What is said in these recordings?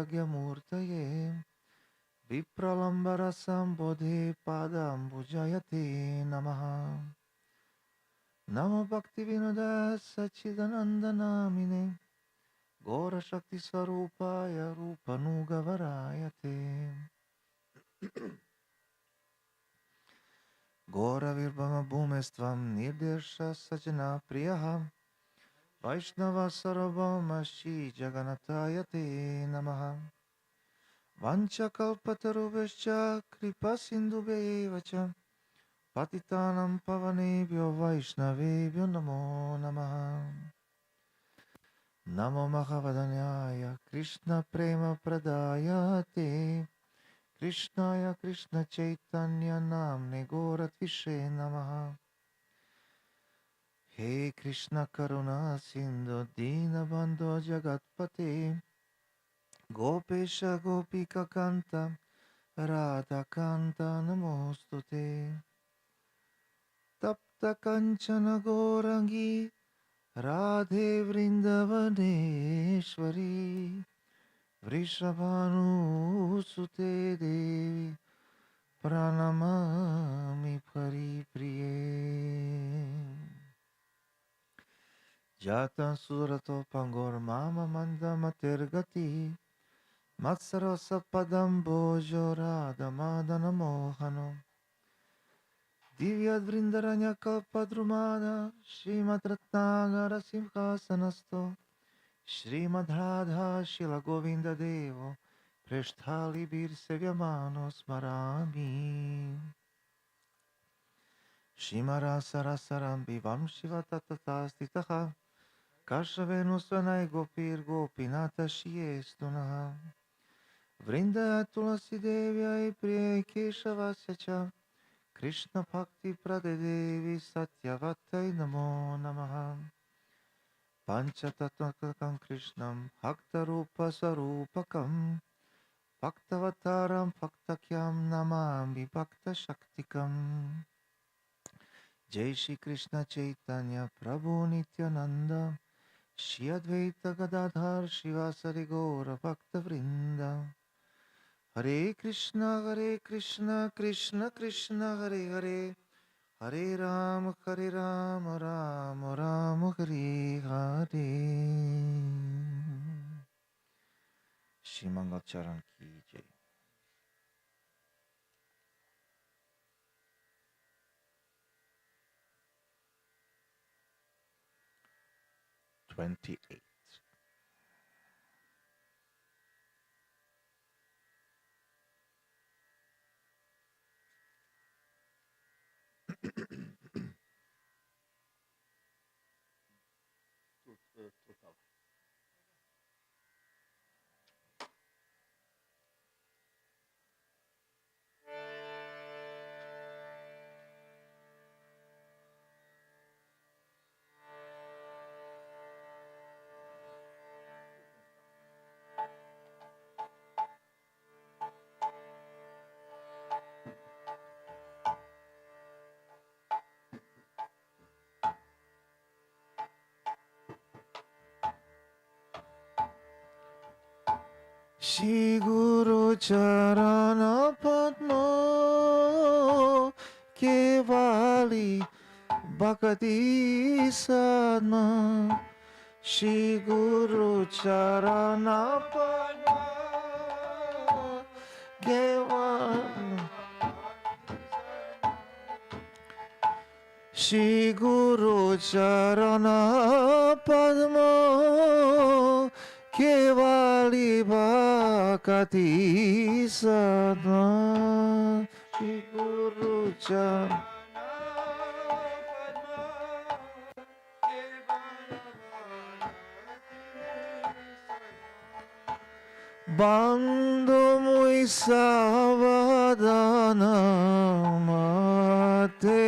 वैराग्यमूर्तये विप्रलम्बरसम्बोधे पादाम्बुजयते नमः। नमो भक्तिविनोदाय सच्चिदानन्दनामिने घोरशक्तिस्वरूपाय रूपनुगवराय ते घोरविर्भवभूमिस्त्वं निर्देश्य सजना प्रियः वैष्णवसर्वमश्री जगन्नाथाय ते नमः। वञ्चकल्पतरुभ्यश्च कृपासिन्धुभ्येव च पतितानां पावनेभ्यो वैष्णवेभ्यो नमो नमः। नमो महावदन्याय कृष्णप्रेमप्रदाय ते कृष्णाय कृष्णचैतन्यनाम्ने घोरत्विषे नमः। हे कृष्ण करुणा सिन्धु दीनबन्धो जगत्पते गोपेश गोपिकान्त राधाकान्त नमोऽस्तुते। तप्त कंचन गौरांगी राधे वृंदावनेश्वरी वृषभानुसुते देवी प्रणमामि परिप्रिये। जातं सुरतो पंगोर्माम मंदमतिर्गति मत्सरसपदं भोजो राधमादनमोहनो दिव्यवृन्दरण्यकल्पद्रुमाद श्रीमद्रत्नागरसिंहासनस्थो श्रीमद्राधा शिलगोविन्ददेवो पृष्ठालिभिर्सेव्यमानो स्मरामि। श्रीमरासरसरं विवं शिवततता स्थितः कर्षवेणुस्वनय गोपीर्गोपीनाथश्रियेस्तु नः। वृन्दाय तुलसीदेव्यै प्रिये केशवस्य च कृष्ण भक्ति प्रदेवी सत्यवत्यै नमो नमः। पंचतत्त्वकं कृष्णं भक्तरूपस्वरूपकं भक्तवतारं भक्तक्यं नमामि भक्तशक्तिकम्। जय श्री कृष्ण चैतन्य प्रभु नित्यानंद श्री अद्वैत गदाधर शिवासरि गौर भक्तवृंद। हरे कृष्ण कृष्ण कृष्ण हरे हरे हरे राम राम राम हरे हरे। श्री मंगल चरण की जय। 28. श्री गुरु चरण पद्मो केवाली भक्ति सद्मा। श्री गुरु चरण पद्मो केवाली श्री गुरु चरण पद्मो केवाली भक्ति सद्मा। श्री गुरु चरण बंधु मुई सावधान मते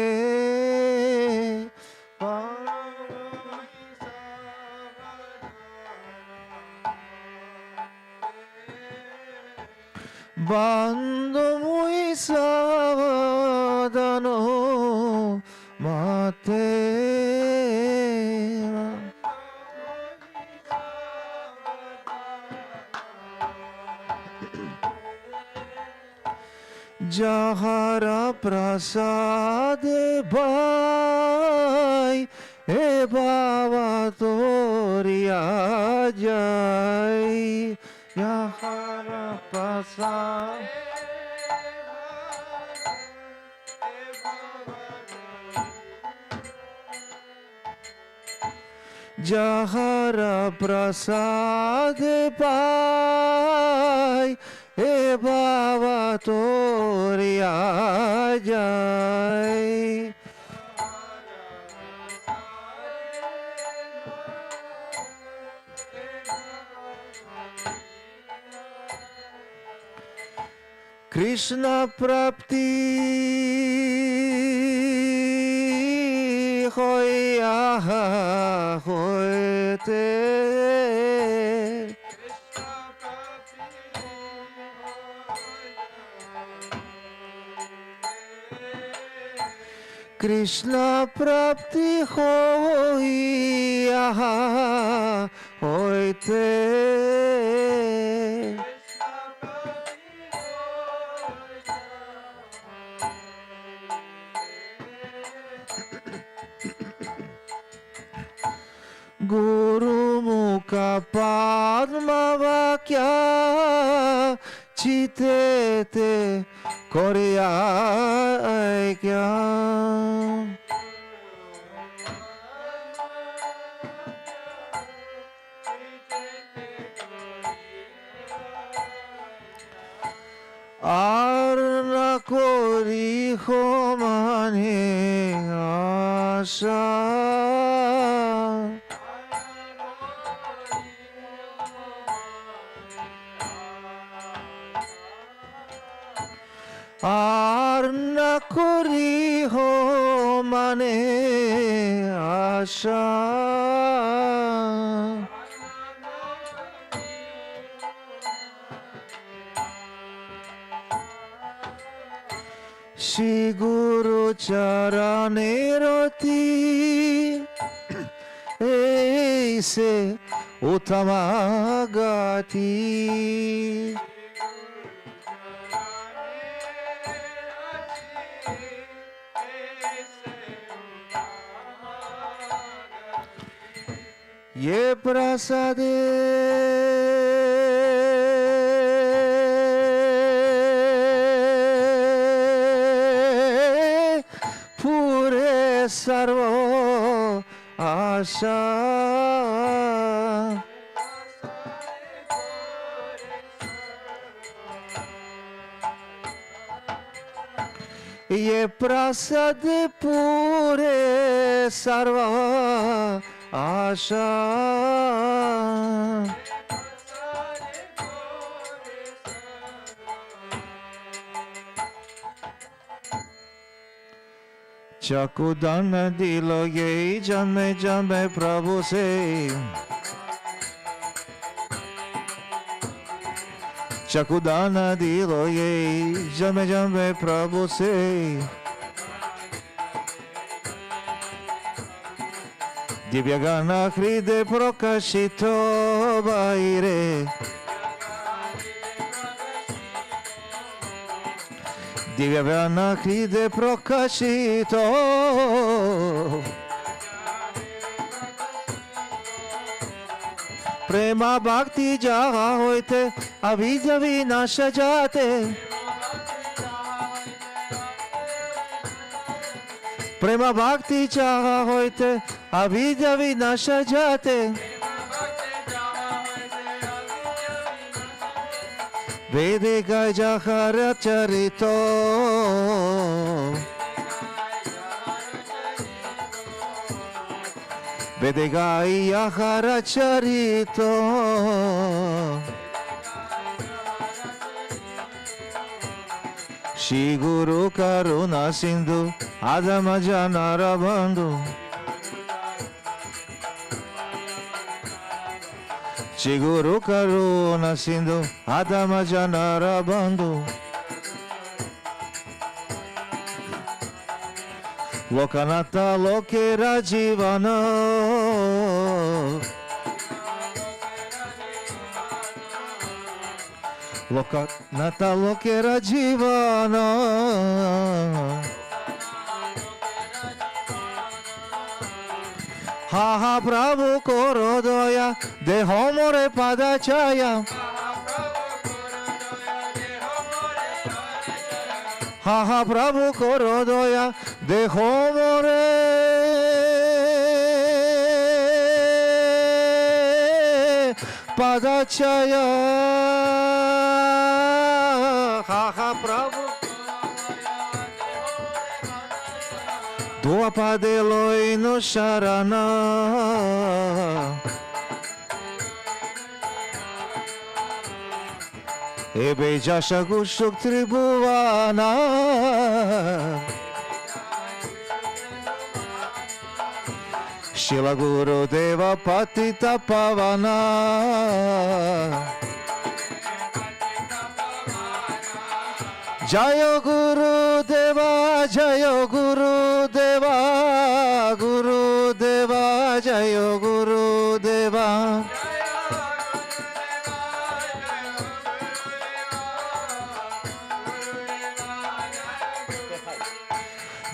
बंधु मुई सावधान मते যাহারা প্রসাদে ভাই এ বাবা তোরিয়া যাই যাহারা প্রসাদ যাহারা প্রসাদ পাই এ বাবা তোরিয়া যাই কৃষ্ণ প্রাপ্তি হইয়া হইতে কৃষ্ণ প্রাপ্তি হইয়া হইতে গুরু মুখা পদ্মবাক্য চিতেতে করিয়া জ্ঞা আর না করি মানে আশা আর না করি মানে আশা শ্রী গুরু চরণের রতি এই সে উত্তম গতি ये प्रसादे पूरे सर्व आशा ये प्रसाद पूरे सर्व आशा चकुदान दिल ये जमे जमे प्रभु से चकुदान दिल ये जमे जमे प्रभु से दिव्य गान हृदय प्रकाशित বাইরে दिव्य गान हृदय प्रकाशित प्रेम भक्ति जाहा होते अभी जभी नाश जाते प्रेम भक्ति चाह होते अभी जभी नश जाते वेदे का जहर चरितो वेदे का यहर चरितो श्री गुरु करुणा सिंधु आदम जनर बंधु श्री गुरु करुणा सिंधु आदम जनर बंधु लोकनाथ लोकेर जीवन লোকনাথ লোকের জীবন হা হা প্রভু কর দয়া দেহ মোরে পাদা ছায়া হা হা প্রভু কর দয়া দেহ মোরে পাদা ছায়া হা হা প্রভু tua padeloi no sharana ebe jasha gushuk tribuvana Shila Guru Deva Patita Pavana Jayo Guru Deva Jayo Guru Deva Guru Deva Jayo Guru Deva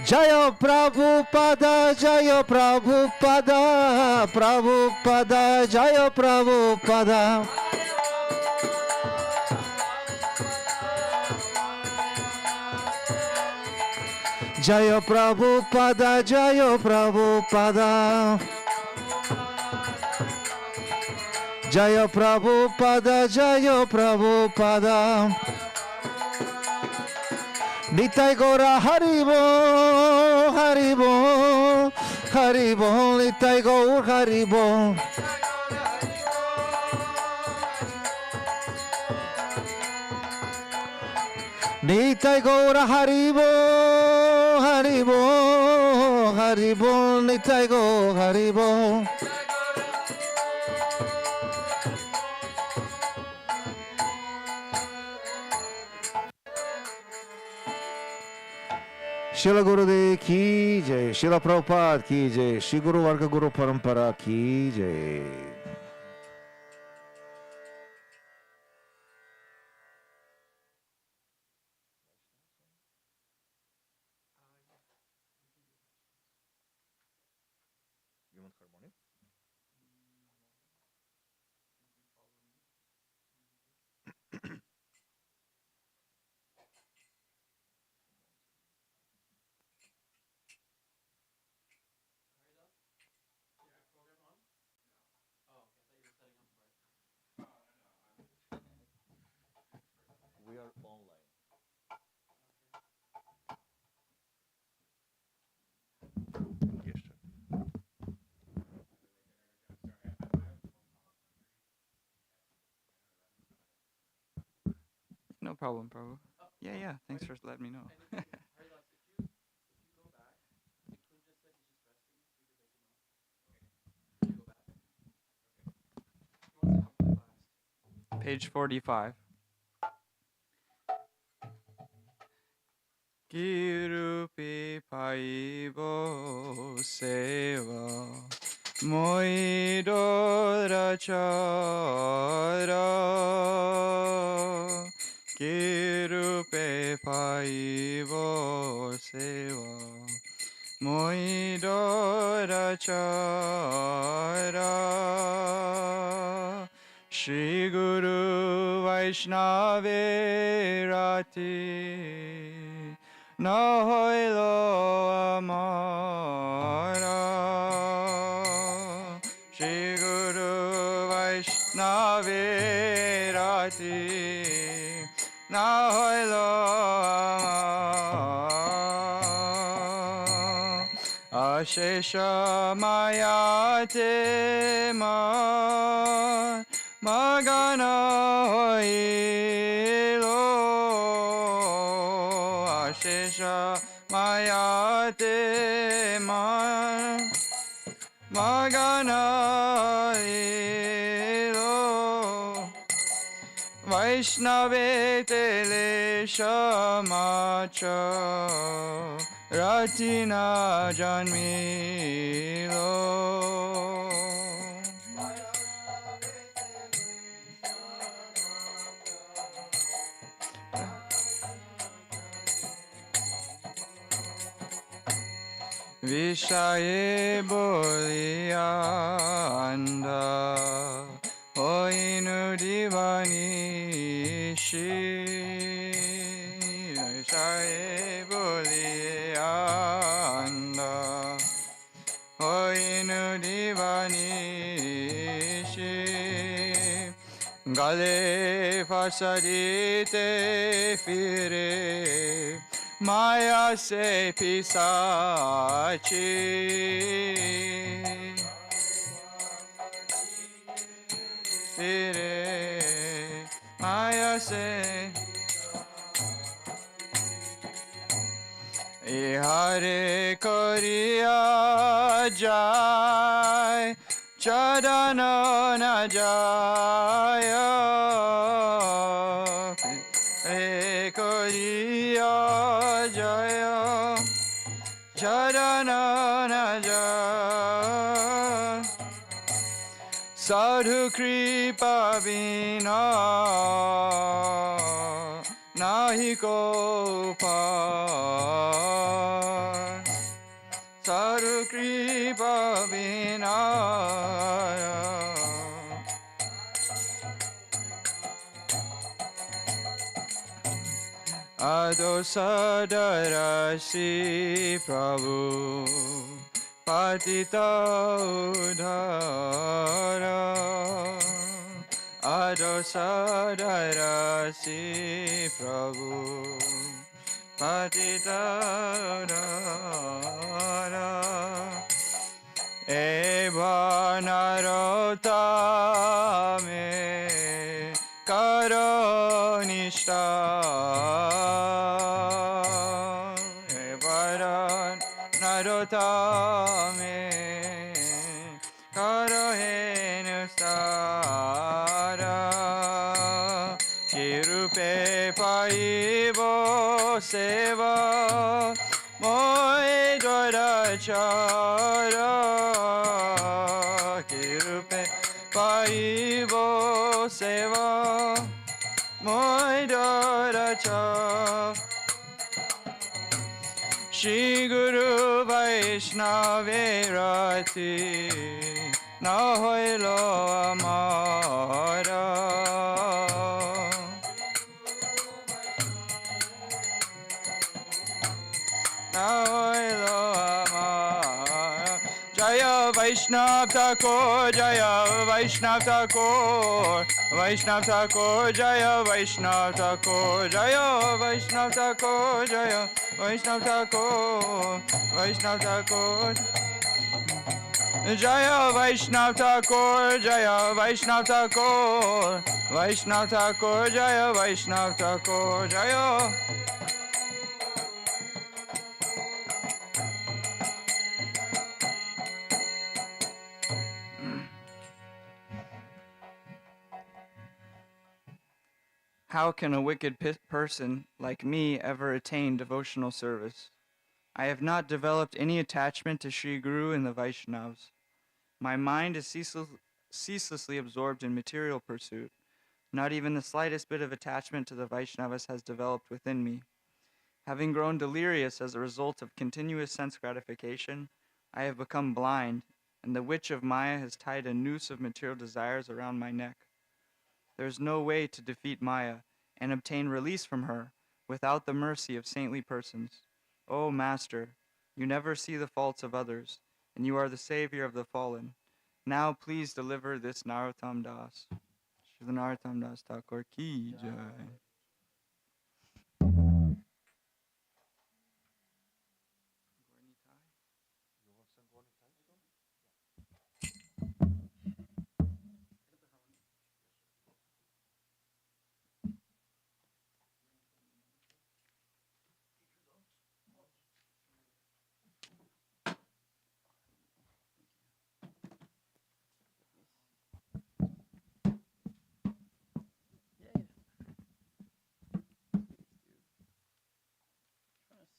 Jayo Prabhupada Jayo Prabhupada Prabhupada Jayo Prabhupada Jayo Prabhupada, Jayo Prabhupada. Jayo Prabhupada, Jayo Prabhupada. Nitai Gora Haribo, Haribo, Haribo, Nitai Gaur Haribo. Nitai Gaura Haribo, Haribo, Haribo, Nitai Gaura Haribo. Shila Gurudev ki jai, Shila Prabhupada ki jai, Shri Guru Varga Guru Parampara ki jai. We are online. Jeszcze. No problem, Prabhu. Yeah, yeah. Thanks for letting me know. Page 45. Kirupi paibo seva moidora chara Kirupe paibo seva moidora chara Shri Guru Vaishnave Rati Nahoilo Amara Shri Guru Vaishnave Rati Nahoilo Amara Ashesha Mayate Ma Magana Hoilo Ashesha Mayate Man Magana Hoilo Vaishnave Tele Shamacha Ratina Janmilo Vishaye Bolianda Oinu Divani Shi Vishaye Bolianda Oinu Divani Shi Gale Fasadite Fire Maya se pisaci Fire Maya se Ihare Korea Jai Chadana na Jaya Korea Jaya Chadana na Jaya Sadhu Kripa Vina Nahi ko par Sadhu Kripa Vina Ado Sadarasi Prabhu Patita Udhara Ado Sadarasi Prabhu Patita Udhara Eva Narotame Karonishta Eva Narotame Karohenustara Kirupe Paivo Seva Moe Dwarachara Kirupe Paivo Seva Moe Dwarachara Shri Guru Vaishnava Rati Na hoilo amara Jaya Vaishnav Thakur, Jaya Vaishnav Thakur, Vaishnav Thakur, Jaya Vaishnav Thakur, Jaya Vaishnav Thakur, Jaya Vaishnav Thakur, Vaishnav Thakur. Jaya Vaishnav Thakur, Jaya Vaishnav Thakur, Vaishnav Thakur, Jaya Vaishnav Thakur, Jaya. How can a wicked person like me ever attain devotional service? I have not developed any attachment to Sri Guru and the Vaishnavas. My mind is ceaselessly absorbed in material pursuit. Not even the slightest bit of attachment to the Vaishnavas has developed within me. Having grown delirious as a result of continuous sense gratification, I have become blind, and the witch of Maya has tied a noose of material desires around my neck. There is no way to defeat Maya and obtain release from her without the mercy of saintly persons. O Master, you never see the faults of others, and you are the savior of the fallen. Now please deliver this Narottam Das. Shri Narottam Das Thakur ki jai.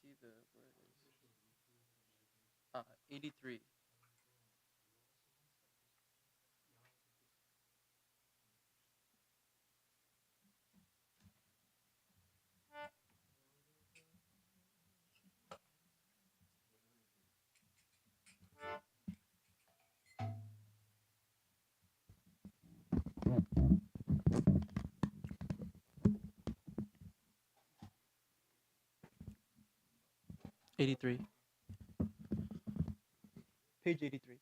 See the where it is. 83. 83. Page 83.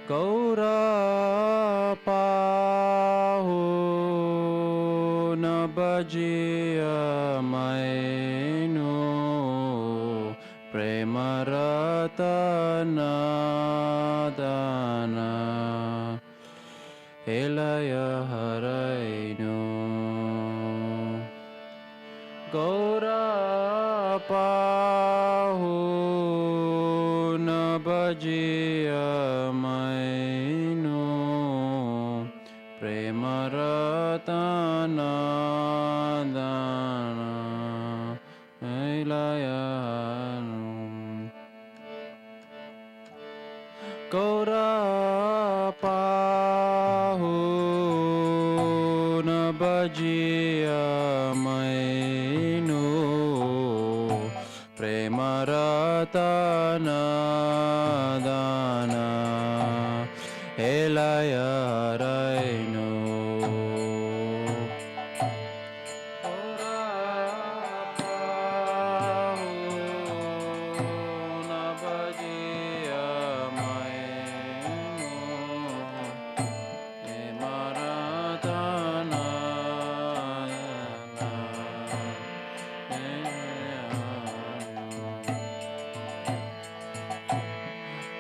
Gaura pahu na bhajiya mainu premarata nadana elaya harainu Gaura pahu na bhajiya mainu premaratana dana ilayanu Gaura pahu na bhajiya mainu premaratana dana elaya harainu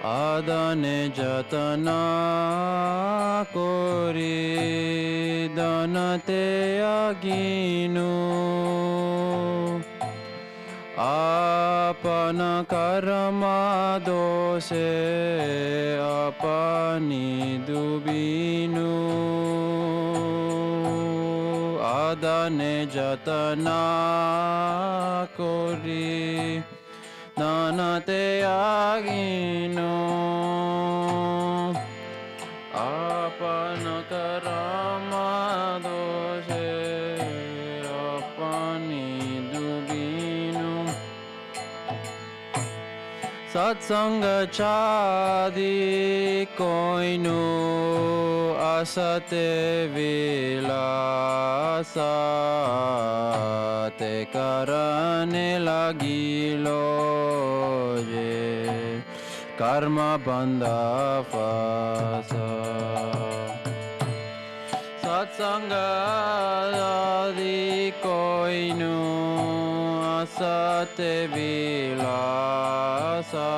Adane jatana kori danate aginu apana karma dose apani dubinu adane jatana kori Nanate agino apana karama doshe apani dubino satsanga chadi koinu asate vilasa te karane lagilo je karma bandha fasa satsanga adi koinu asate vilasa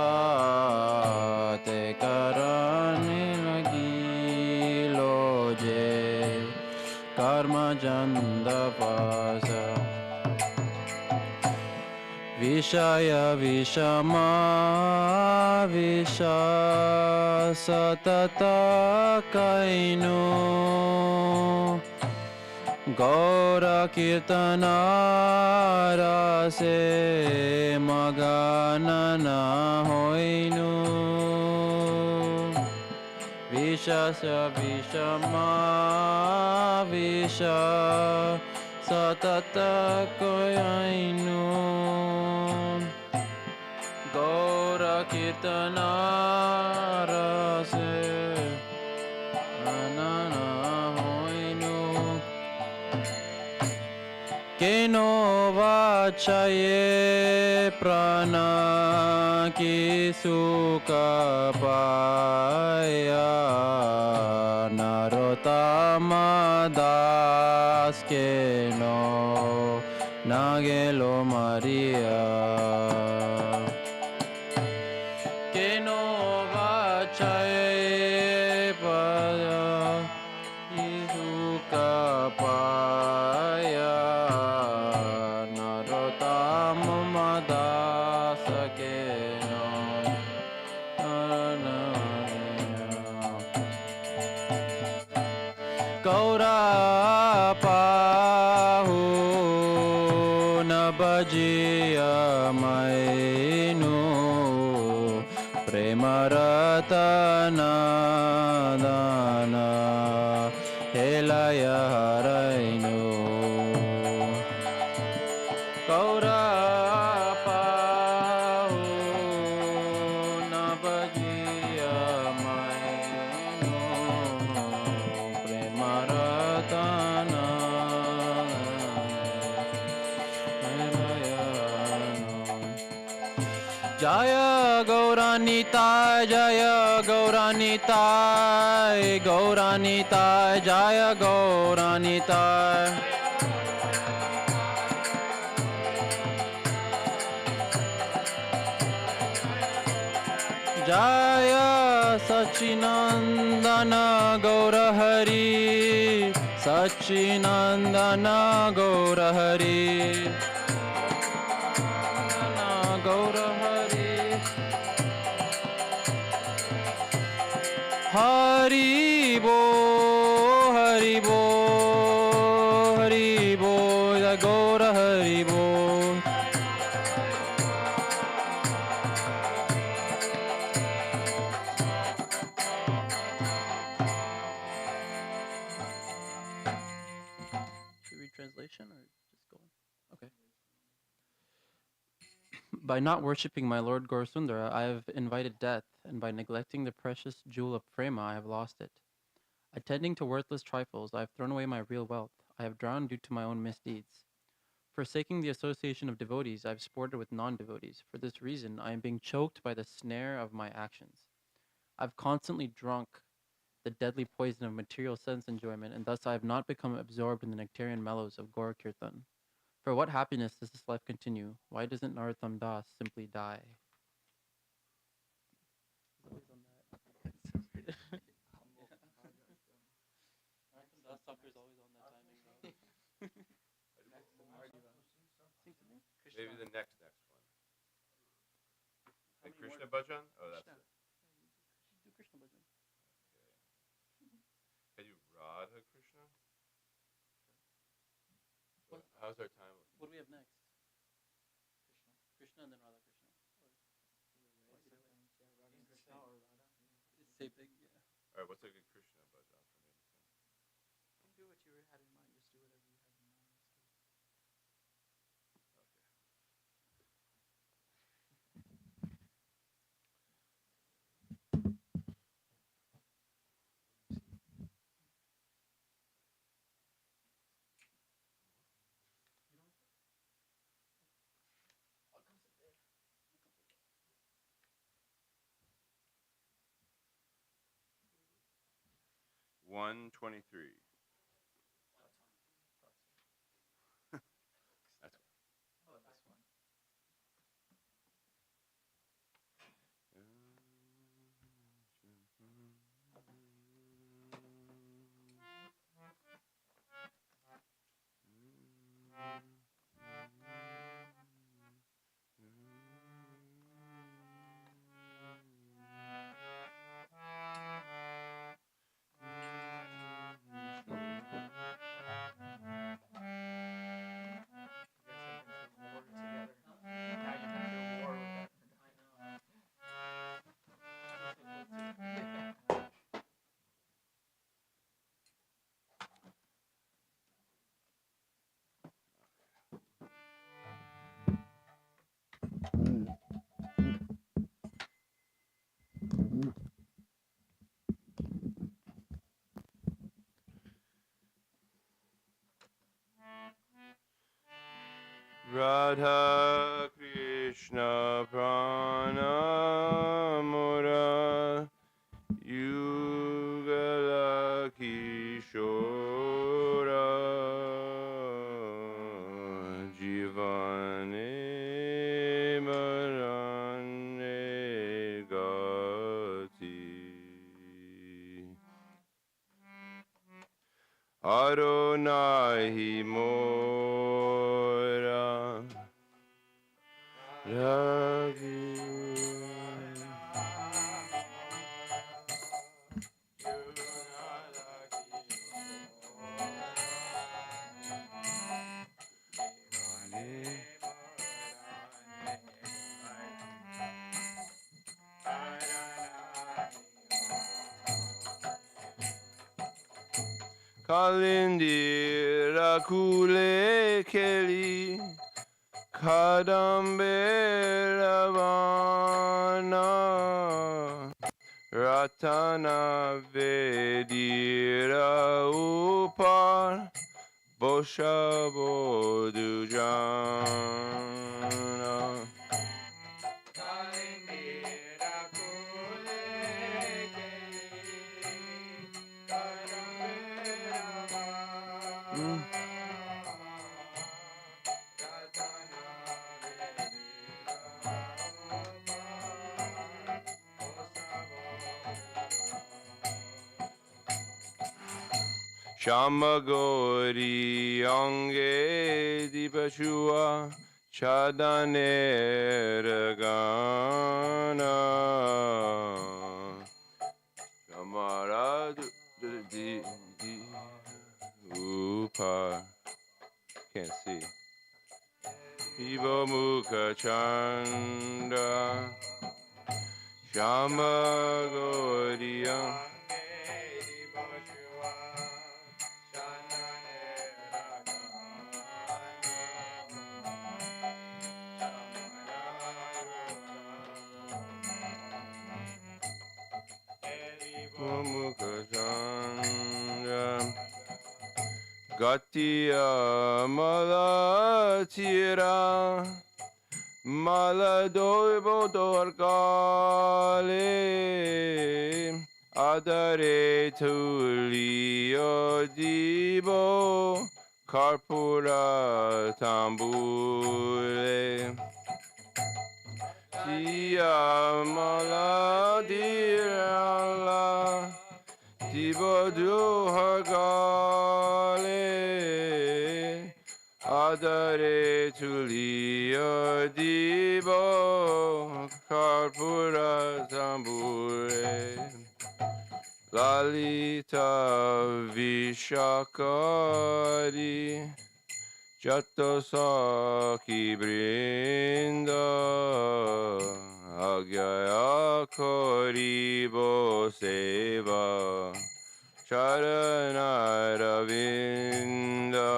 te karane lagilo je karma janda pasa Vishaya Vishama Visha Satata Kainu Gaura Kirtana Rase Maganana Hoinu Vishasya Vishama Visha Satata Kainu Gaura Kirtana Rase Anana Hoinu Keno Vachaye Prana Ki Sukha Paya Narotama Das Keno Nagelo Maria Keno Vachaye Paya Isuka Paya Narotama Das Keno Gaura pahu na bhajiya mainu premaratana dana Helaya Haraino Gaura Paho Nabajiya Maino Premaratana Jaya Gauranitai, Jaya Gauranitai, Gauranitai, Jaya Gauranitai. Jaya Sachinandana Gaurahari, Sachinandana Gaurahari. Gaurahari Haribo Haribo Haribo Gaura Haribo Should we read translation or just go on? Okay. By not worshipping my Lord Gaurasundara, I have invited death, and by neglecting the precious jewel of prema, I have lost it. Attending to worthless trifles, I have thrown away my real wealth. I have drowned due to my own misdeeds. Forsaking the association of devotees, I have sported with non-devotees. For this reason, I am being choked by the snare of my actions. I've constantly drunk the deadly poison of material sense enjoyment, and thus I have not become absorbed in the nectarian mellows of Gaura Kirtan. For what happiness does this life continue? Why doesn't Narottam Das simply die? Narottam Das suffers always on that timing, though. Maybe the next one. The Krishna Bhajan? Oh, that's it. Do Krishna Bhajan. Can you Radha Krishna? What? How's our time? What do we have next? Krishna and then Radha Krishna. Same thing, yeah. All right, what's a good Krishna Bhajan for me to sing? You can do what you had in mind. Just do whatever you had in mind. Okay. 123. That's Oh, this one. Radha Krishna Pranamura Yugala Kishora Jivane Marane Gati Adonai Mora Ravi Kalindi rakule keli kadambe ravana ratana vedira upar bosha bodujana. Shamagori Ange Dipachua Chadanera Shamara di Upar. Can't see. Ivo Mukha Chanda Shamagori Gatiya malatira maladoibo dorkale adare tulio dibo karpura tambule tia maladira dibo duhargale adare tulio dibo karpura tambure lalita vishakari jato saki brinda agyaya koribo seva charanaravinda.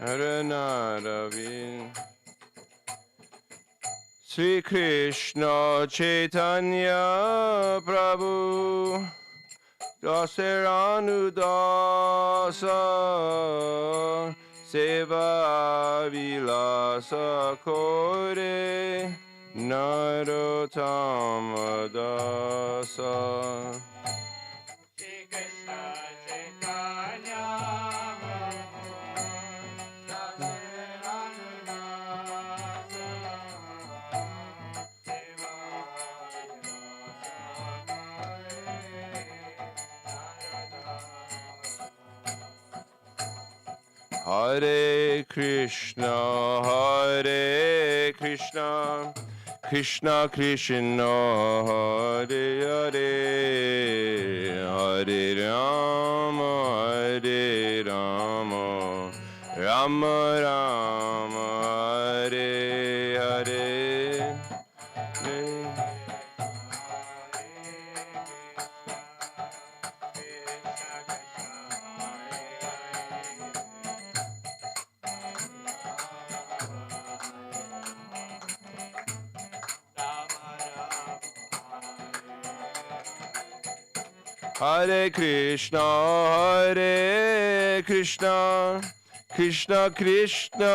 Charanaravinda. Sri Krishna Chaitanya Prabhu Dasaranu Dasa Seva Vilasa Kore Narottama Dasa. Hare Krishna, Krishna Krishna, Hare Hare, Hare Rama, Hare Rama, Rama Rama, Hare Hare. Hare Krishna, Krishna Krishna,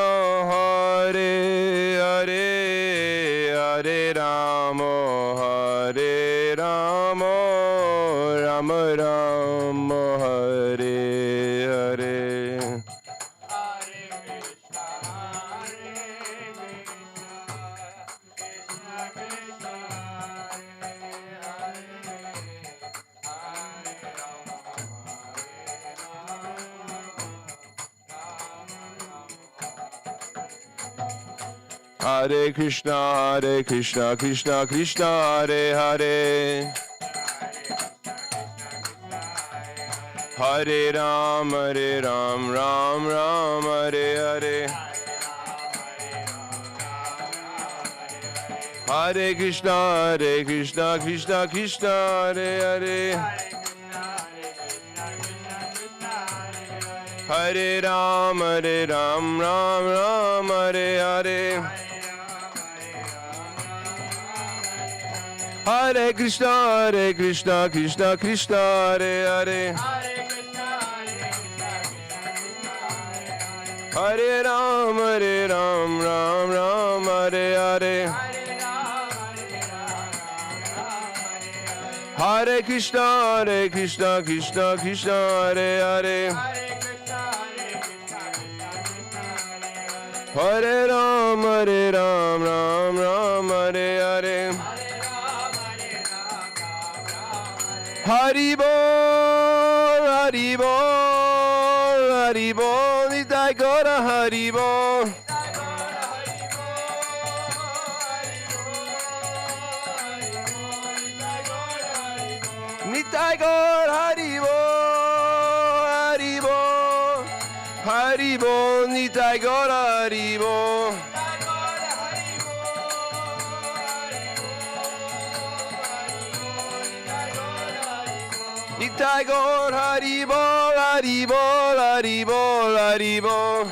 Hare Hare, Hare Rama, Hare Rama, Rama Rama, Hare Hare. Hare Krishna, Krishna Krishna, Hare Hare. Hare Ram, Ram Ram, Hare Hare. Hare Krishna, Krishna Krishna, Hare Hare. Hare Ram, Ram Ram, Hare Hare. Hare Krishna, Krishna Krishna, Hare Hare. Hare Ram, Ram Ram, Hare Hare. Hare Krishna, Krishna Krishna, Hare Hare. Hare Ram, Ram Ram, Hare Hare. Hari Bol, Hari Bol, Hari Bol, Nitai Gora Hari Bol. Nitai Gaur Hari Bol, Hari Bol, Hari Bol, Nitai Gaur Hari Bol. Nitai Gaur Hari Bol, Hari Bol, Hari Bol, Hari Bol.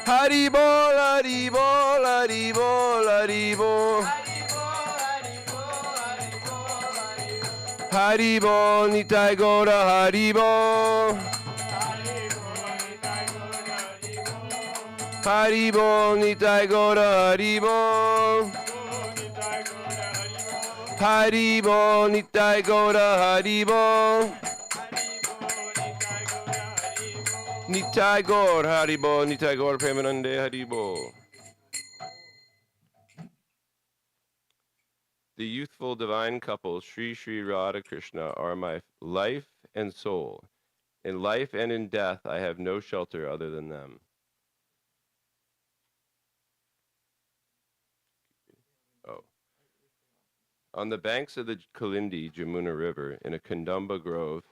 Hari Bol, Hari Bol, Hari Bol, Hari Bol. Hari Bol, Nitai Gaura Hari Bol. Hari Bol, Nitai Gaura Hari Bol. Hari Bol, Nitai Gaura Hari Bol. Nitai Gaur Hari Bol, Nitai Gaur Premanande Hari Bol. The youthful divine couple, Sri Sri Radha Krishna, are my life and soul. In life and in death, I have no shelter other than them. Oh. On the banks of the Kalindi Jamuna River, in a Kandamba grove,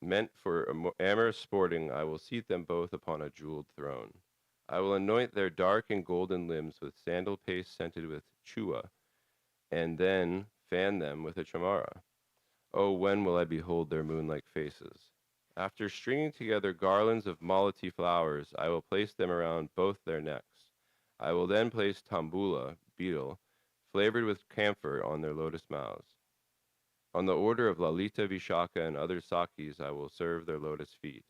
meant for amorous sporting, I will seat them both upon a jeweled throne. I will anoint their dark and golden limbs with sandal paste scented with chua, and then fan them with a chamara. Oh, when will I behold their moon-like faces? After stringing together garlands of malati flowers, I will place them around both their necks. I will then place tambula, betel, flavored with camphor, on their lotus mouths. On the order of Lalita Vishaka and other Sakis, I will serve their lotus feet.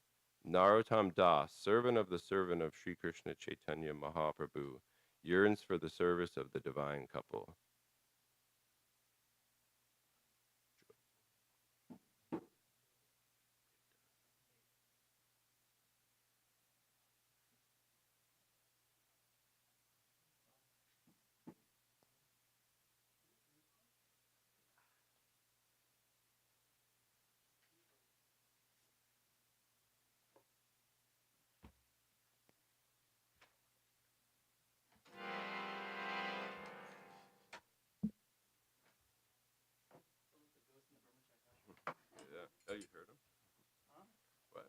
Narottam Das, servant of Sri Krishna Chaitanya Mahaprabhu, yearns for the service of the divine couple. Oh, you heard him? Huh? What?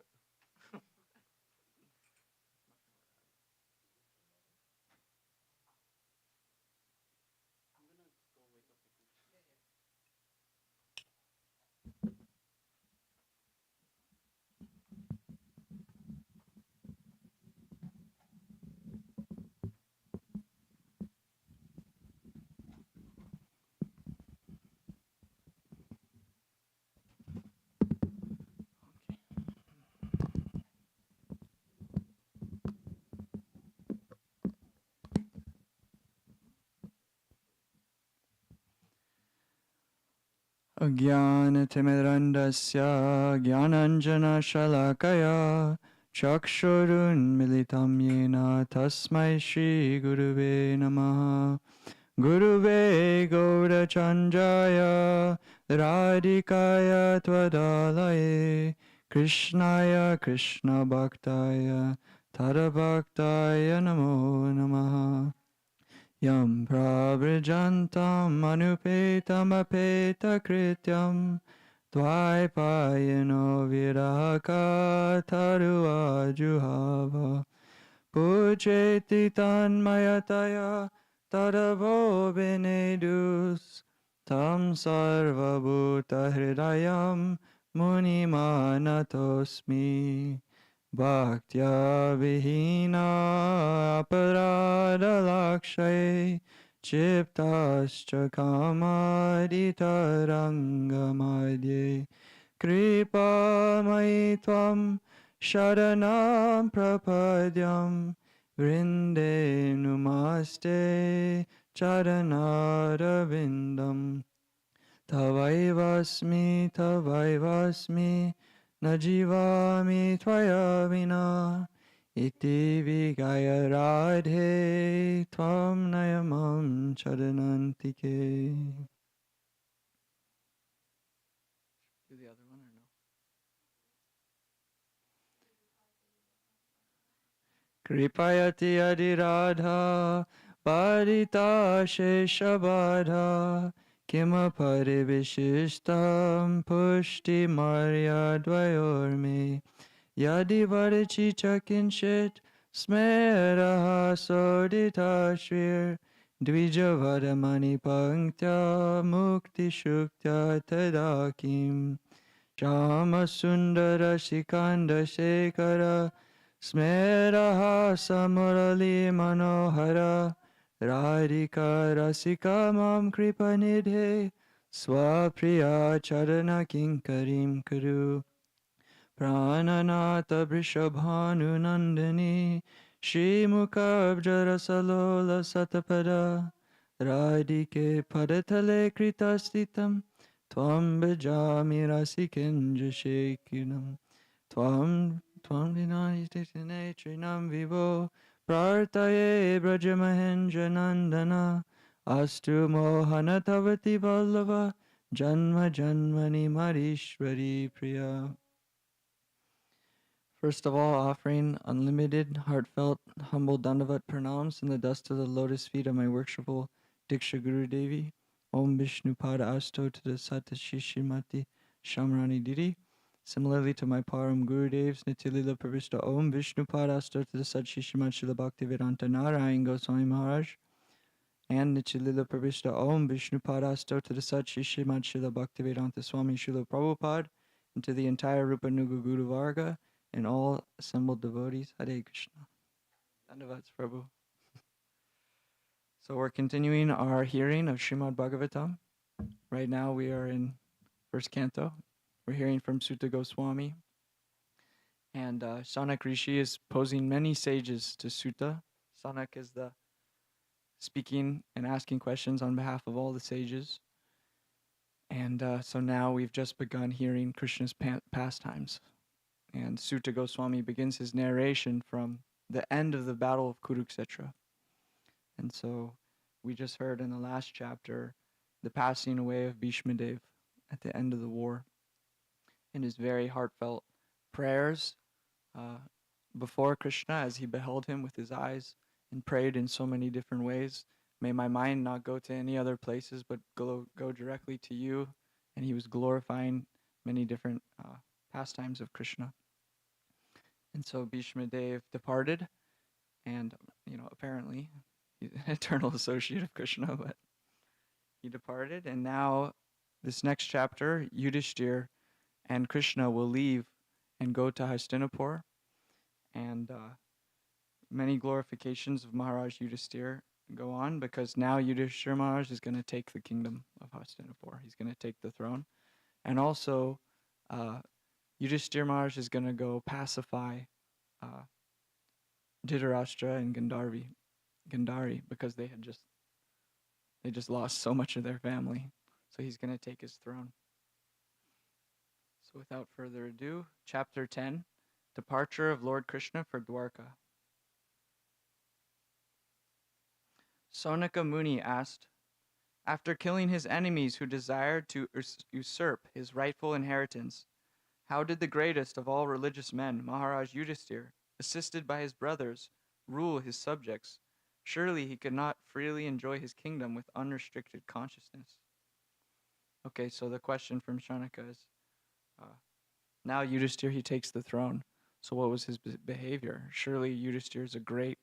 Ajnanatimirandasya Jnananjana Shalakaya Chakshurunmilitam Yena Tasmai Shri Guruve Namaha. Guruve Gaurachandraya Radhikaya Twadalaye Krishnaya Krishna Bhaktaya Tarabhaktaya Namo Namaha. Yam prabrijantam anupetam apeta krityam Dvaipayano viraka tarua juhava Pujeti tanmayataya tadavo benedus Tam sarvabhuta hridayam munimanatosmi Bhaktya vihina aparada lakshay Chiptascha kamaditarangamadye Kripa maitvam sharanam prapadyam Vrinde numaste charanarvindam Tavaivasmi Najivami Tvaya Vina Iti Vigaya Radhe Tvam Nayamam Charanantike. Do the other one or no? Kripayati Adiradha Parita Sheshabadha Kima Parivishishtam Pushti Marya Dvayorme Yadi Varichi Chakinshit Smeraha Sodita Shrir Dvijavadamani Panktya Mukti Shuktya Tadakim Shama Sundara Shikanda Shekara Smeraha Samurali Manohara Radhika Rasika Mam Kripa Nidhe Swapriya Charana Kinkarim Kuru Prananata Vrishabhanu Nandini Shri Mukhabjarasalola Satapada Radhike Padatale Kritastitam Tvam Bhajami Rasikenja Shekinam Tvam Vinani Trinam Vivo Prartaye Brajamahendra Nandana Astu Mohana Tavati Vallava Janma Janmani Marishwari Priya. First of all, offering unlimited, heartfelt, humble Dandavat pranams in the dust of the lotus feet of my worshipful Diksha Guru Devi. Om Vishnu Pada Asto to the Sata Shishimati Shamrani Didi. Similarly to my Param Guru Devs, Nitilila Pravishta Om Vishnu Pada Asto to the Sat Shishimat Srila Bhaktivedanta Narayan Goswami Maharaj. And Nitilila Pravishta Om Vishnu Pada Asto to the Sat Shishimat Srila Bhaktivedanta Swami Srila Prabhupada. And to the entire Rupa Nuga Guru Varga and all assembled devotees. Hare Krishna. Dandavats Prabhu. So we're continuing our hearing of Srimad Bhagavatam. Right now we are in first canto. We're hearing from Sutta Goswami. And Sanak Rishi is posing many sages to Sutta. Sanak is the speaking and asking questions on behalf of all the sages. And so now we've just begun hearing Krishna's pastimes. And Sutta Goswami begins his narration from the end of the Battle of Kurukshetra. And so we just heard in the last chapter the passing away of Bhishma Dev at the end of the war. And his very heartfelt prayers before Krishna as he beheld him with his eyes and prayed in so many different ways. May my mind not go to any other places but go directly to you. And he was glorifying many different pastimes of Krishna. And so Bhishma Dev departed, and apparently he's an eternal associate of Krishna, but he departed, and now this next chapter, Yudhishthir and Krishna will leave and go to Hastinapur, and many glorifications of Maharaj Yudhishthir go on, because now Yudhishthir Maharaj is going to take the kingdom of Hastinapur. He's going to take the throne, and also Yudhishthir Maharaj is going to go pacify Dhritarashtra and Gandhari, because they just lost so much of their family. So he's going to take his throne. So without further ado, chapter 10, Departure of Lord Krishna for Dwarka. Sonaka Muni asked, after killing his enemies who desired to usurp his rightful inheritance, how did the greatest of all religious men, Maharaj Yudhishthir, assisted by his brothers, rule his subjects, Surely he could not freely enjoy his kingdom with unrestricted consciousness. Okay, so the question from Shanika is, now Yudhisthira, he takes the throne. So what was his behavior? Surely Yudhisthira is a great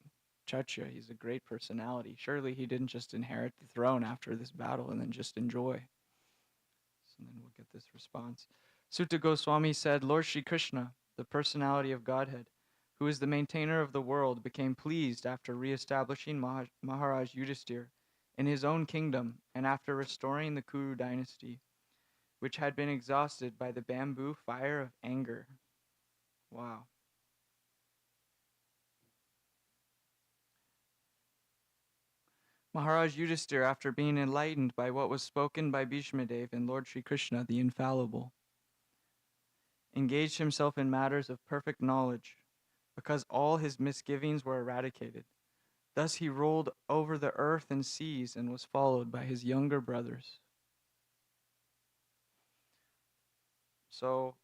Kshatriya. He's a great personality. Surely he didn't just inherit the throne after this battle and then just enjoy. So then we'll get this response. Sutta Goswami said, Lord Shri Krishna, the personality of Godhead, who is the maintainer of the world, became pleased after re-establishing Maharaj Yudhisthira in his own kingdom and after restoring the Kuru dynasty, which had been exhausted by the bamboo fire of anger. Wow. Maharaj Yudhisthira, after being enlightened by what was spoken by Bhishmadev and Lord Sri Krishna, the infallible, engaged himself in matters of perfect knowledge, because all his misgivings were eradicated. Thus he rolled over the earth and seas and was followed by his younger brothers. So,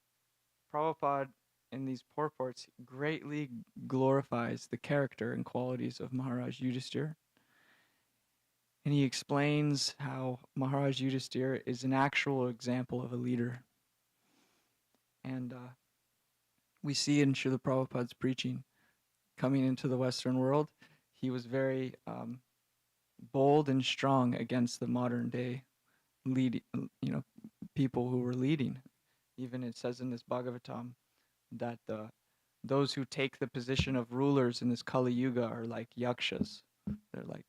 Prabhupada, in these purports, greatly glorifies the character and qualities of Maharaj Yudhisthira. And he explains how Maharaj Yudhisthira is an actual example of a leader. And we see in Srila Prabhupada's preaching, coming into the Western world, he was very bold and strong against the modern day people who were leading. Even it says in this Bhagavatam that those who take the position of rulers in this Kali Yuga are like yakshas. They're like,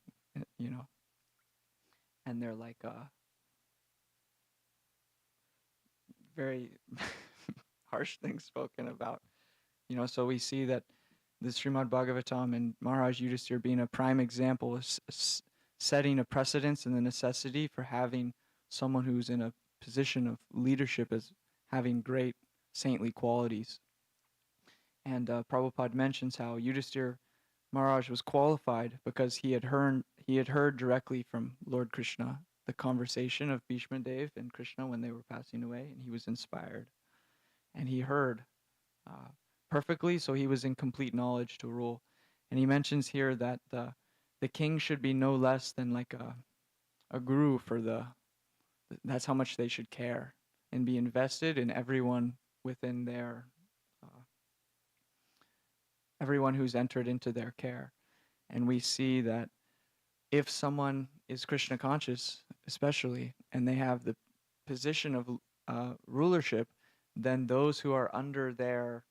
and they're like very harsh things spoken about. So we see that the Srimad Bhagavatam and Maharaj Yudhisthira being a prime example is setting a precedence and the necessity for having someone who's in a position of leadership as having great saintly qualities. And Prabhupada mentions how Yudhisthira Maharaj was qualified because he had heard directly from Lord Krishna the conversation of Bhishma Dev and Krishna when they were passing away, and he was inspired. And he heard perfectly, so he was in complete knowledge to rule. And he mentions here that the king should be no less than like a guru for that's how much they should care and be invested in everyone within their everyone who's entered into their care. And we see that if someone is Krishna conscious, especially, and they have the position of rulership, then those who are under their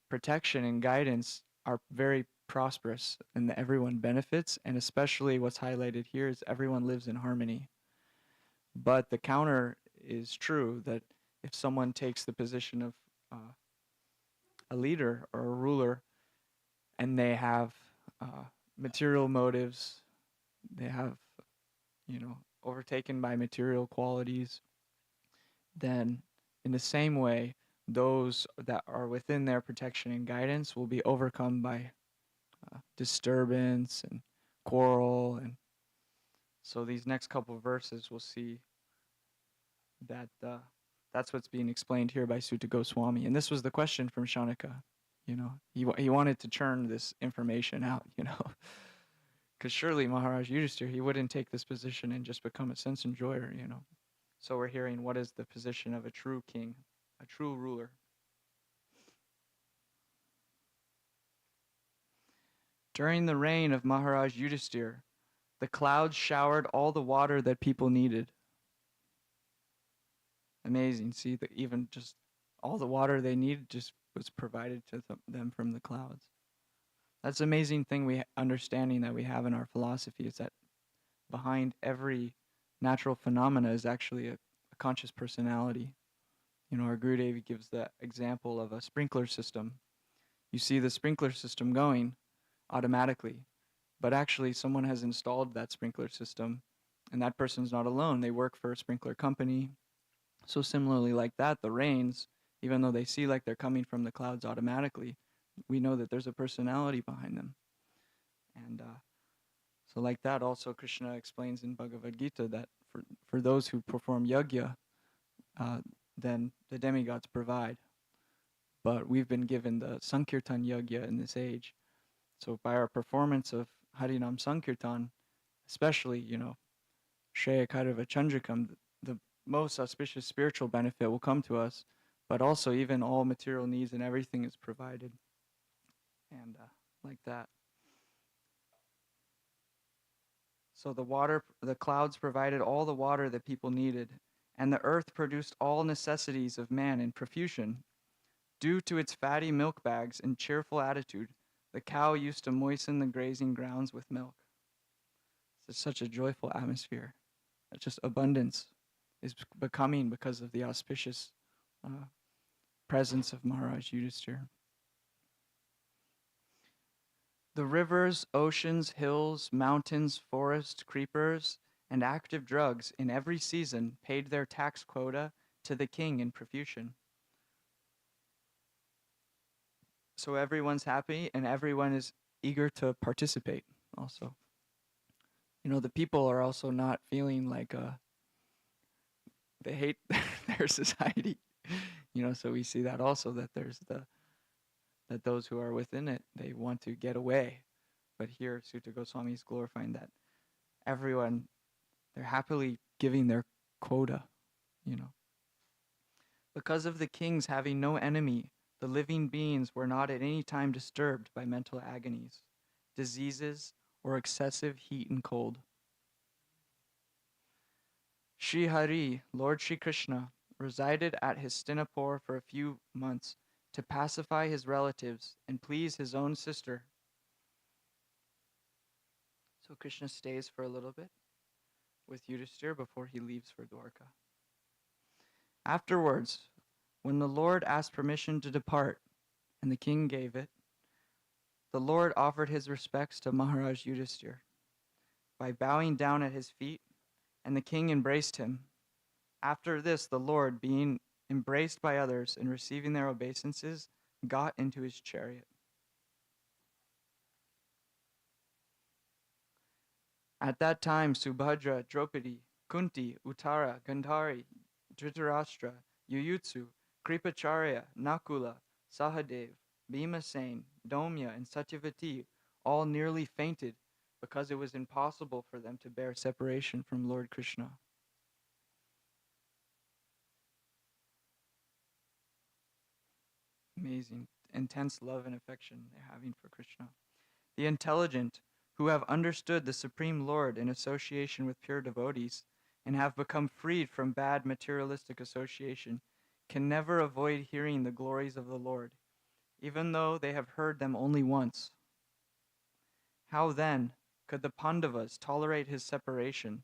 protection and guidance are very prosperous and everyone benefits. And especially what's highlighted here is everyone lives in harmony. But the counter is true, that if someone takes the position of a leader or a ruler and they have material motives, they have, overtaken by material qualities, then in the same way, those that are within their protection and guidance will be overcome by disturbance and quarrel. And so these next couple of verses we'll see that that's what's being explained here by Sutta Goswami. And this was the question from Shanika. He wanted to churn this information out, because surely Maharaj Yudhisthira, he wouldn't take this position and just become a sense enjoyer, So we're hearing what is the position of a true king, a true ruler. During the reign of Maharaj Yudhisthira, the clouds showered all the water that people needed. Amazing. See, that even just all the water they needed just was provided to them from the clouds. That's an amazing thing understanding that we have in our philosophy, is that behind every natural phenomena is actually a conscious personality. Our Gurudev gives the example of a sprinkler system. You see the sprinkler system going automatically, but actually someone has installed that sprinkler system, and that person's not alone. They work for a sprinkler company. So similarly like that, the rains, even though they see like they're coming from the clouds automatically, we know that there's a personality behind them. And so like that, also Krishna explains in Bhagavad Gita that for those who perform yajna, then the demigods provide. But we've been given the Sankirtan yajna in this age. So by our performance of Harinam Sankirtan, especially, Shreya Kairava Chandrakam, the most auspicious spiritual benefit will come to us, but also even all material needs and everything is provided. And like that. So the clouds provided all the water that people needed, and the earth produced all necessities of man in profusion. Due to its fatty milk bags and cheerful attitude, the cow used to moisten the grazing grounds with milk. It's such a joyful atmosphere. It's just abundance is becoming because of the auspicious presence of Maharaj Yudhisthira. The rivers, oceans, hills, mountains, forests, creepers, and active drugs in every season paid their tax quota to the king in profusion. So everyone's happy and everyone is eager to participate also. The people are also not feeling like they hate their society. So we see that also, that there's that those who are within it, they want to get away. But here, Sutta Goswami is glorifying that everyone, they're happily giving their quota, Because of the kings having no enemy, the living beings were not at any time disturbed by mental agonies, diseases, or excessive heat and cold. Sri Hari, Lord Sri Krishna, resided at Hastinapur for a few months to pacify his relatives and please his own sister. So Krishna stays for a little bit with Yudhisthira before he leaves for Dwarka. Afterwards, when the Lord asked permission to depart, and the king gave it, the Lord offered his respects to Maharaj Yudhisthira by bowing down at his feet, and the king embraced him. After this, the Lord, being embraced by others and receiving their obeisances, got into his chariot. At that time, Subhadra, Draupadi, Kunti, Uttara, Gandhari, Dhritarashtra, Yuyutsu, Kripacharya, Nakula, Sahadev, Bhimasen, Domya, and Satyavati all nearly fainted because it was impossible for them to bear separation from Lord Krishna. Amazing, intense love and affection they're having for Krishna. The intelligent, who have understood the Supreme Lord in association with pure devotees and have become freed from bad materialistic association, can never avoid hearing the glories of the Lord, even though they have heard them only once. How then could the Pandavas tolerate his separation?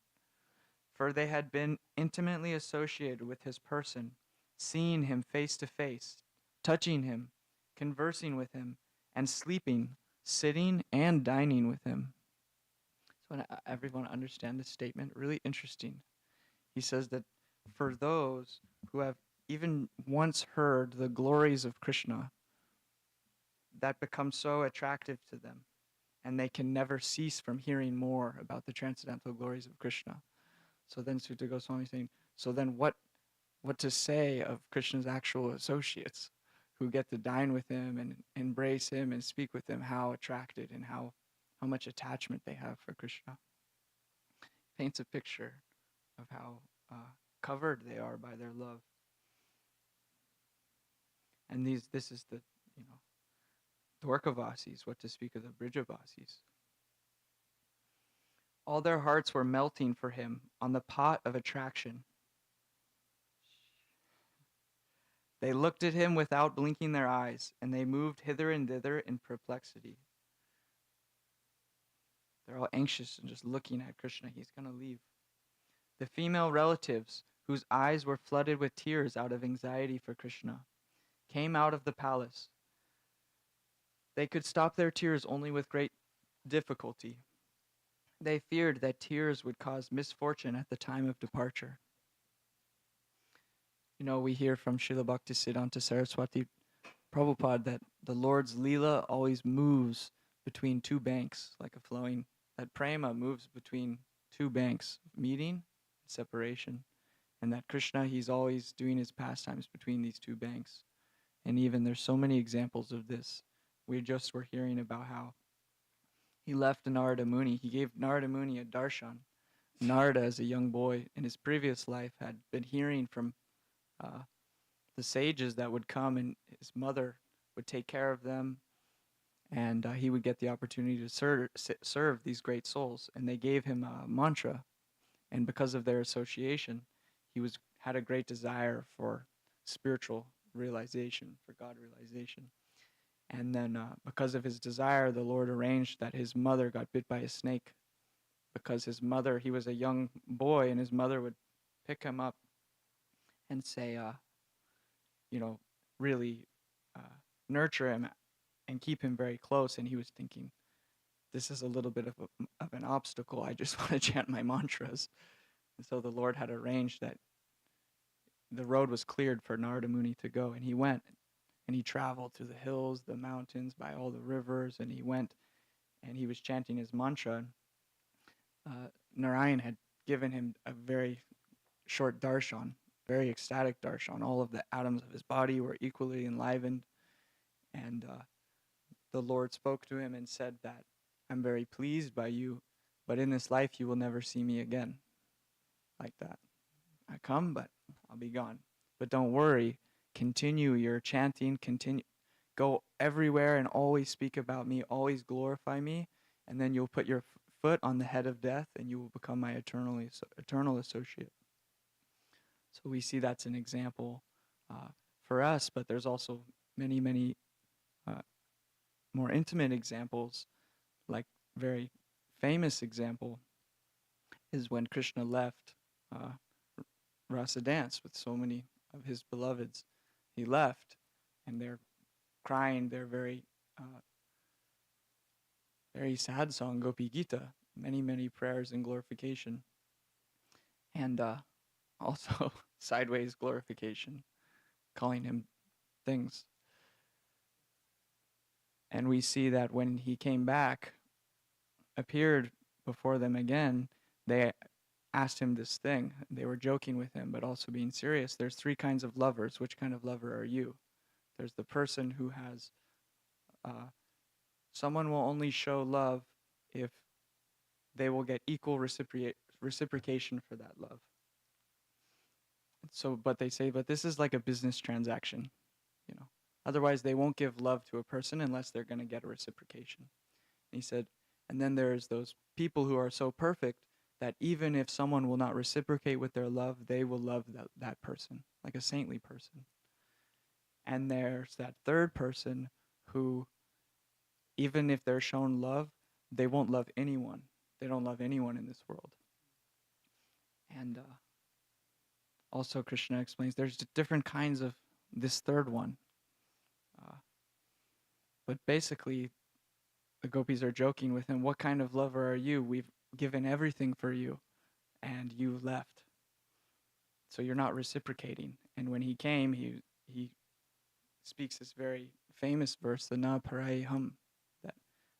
For they had been intimately associated with his person, seeing him face to face, touching him, conversing with him, and sleeping, sitting, and dining with him. So everyone understand this statement? Really interesting. He says that for those who have even once heard the glories of Krishna, that becomes so attractive to them, and they can never cease from hearing more about the transcendental glories of Krishna. So then Sutta Goswami is saying, so then what to say of Krishna's actual associates who get to dine with him and embrace him and speak with him, how attracted and how much attachment they have for Krishna. Paints a picture of how covered they are by their love. And this is the, Dwarkavasis, what to speak of the Brijavasis. All their hearts were melting for him on the pot of attraction. They looked at him without blinking their eyes, and they moved hither and thither in perplexity. They're all anxious and just looking at Krishna. He's going to leave. The female relatives, whose eyes were flooded with tears out of anxiety for Krishna, came out of the palace. They could stop their tears only with great difficulty. They feared that tears would cause misfortune at the time of departure. We hear from Srila Bhaktisiddhanta Saraswati Prabhupada that the Lord's Leela always moves between two banks, like a flowing, that prema moves between two banks, meeting, separation, and that Krishna, he's always doing his pastimes between these two banks. And even there's so many examples of this. We just were hearing about how he left Narada Muni. He gave Narada Muni a darshan. Narada, as a young boy in his previous life, had been hearing from uh, the sages that would come, and his mother would take care of them, and he would get the opportunity to serve these great souls. And they gave him a mantra, and because of their association, he had a great desire for spiritual realization, for God realization. And then because of his desire, the Lord arranged that his mother got bit by a snake, because his mother, he was a young boy, and his mother would pick him up and say, really nurture him and keep him very close. And he was thinking, this is a little bit of an obstacle. I just want to chant my mantras. And so the Lord had arranged that the road was cleared for Narada Muni to go. And he went, and he traveled through the hills, the mountains, by all the rivers. And he went, and he was chanting his mantra. Narayan had given him a very short darshan, very ecstatic darshan. All of the atoms of his body were equally enlivened. And the Lord spoke to him and said that, I'm very pleased by you, but in this life you will never see me again. Like that. I come, but I'll be gone. But don't worry, continue your chanting, go everywhere and always speak about me, always glorify me, and then you'll put your foot on the head of death and you will become my eternal associate. So we see that's an example for us, but there's also many, many more intimate examples. Like very famous example is when Krishna left Rasa dance with so many of his beloveds. He left, and they're crying their very sad song, Gopi Gita, many, many prayers and glorification, and also sideways glorification, calling him things. And we see that when he came back, appeared before them again, they asked him this thing. They were joking with him, but also being serious. There's 3 kinds of lovers. Which kind of lover are you? There's the person who has, someone will only show love if they will get equal reciprocation for that love. So, but they say, but this is like a business transaction, Otherwise, they won't give love to a person unless they're going to get a reciprocation. And he said, and then there's those people who are so perfect that even if someone will not reciprocate with their love, they will love that person, like a saintly person. And there's that third person who, even if they're shown love, they won't love anyone. They don't love anyone in this world. And also Krishna explains there's different kinds of this third one. But basically, the gopis are joking with him, what kind of lover are you? We've given everything for you, and you left. So you're not reciprocating. And when he came, he speaks this very famous verse, the Na Parai Hum, that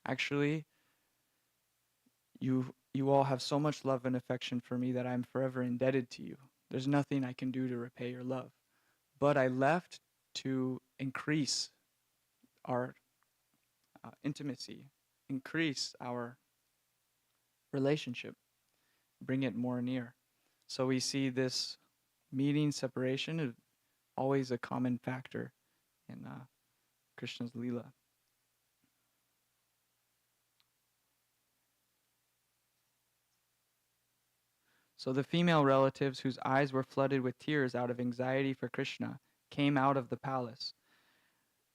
actually you all have so much love and affection for me that I'm forever indebted to you. There's nothing I can do to repay your love. But I left to increase our intimacy, increase our relationship, bring it more near. So we see this meeting, separation is always a common factor in Krishna's Leela. So the female relatives, whose eyes were flooded with tears out of anxiety for Krishna, came out of the palace.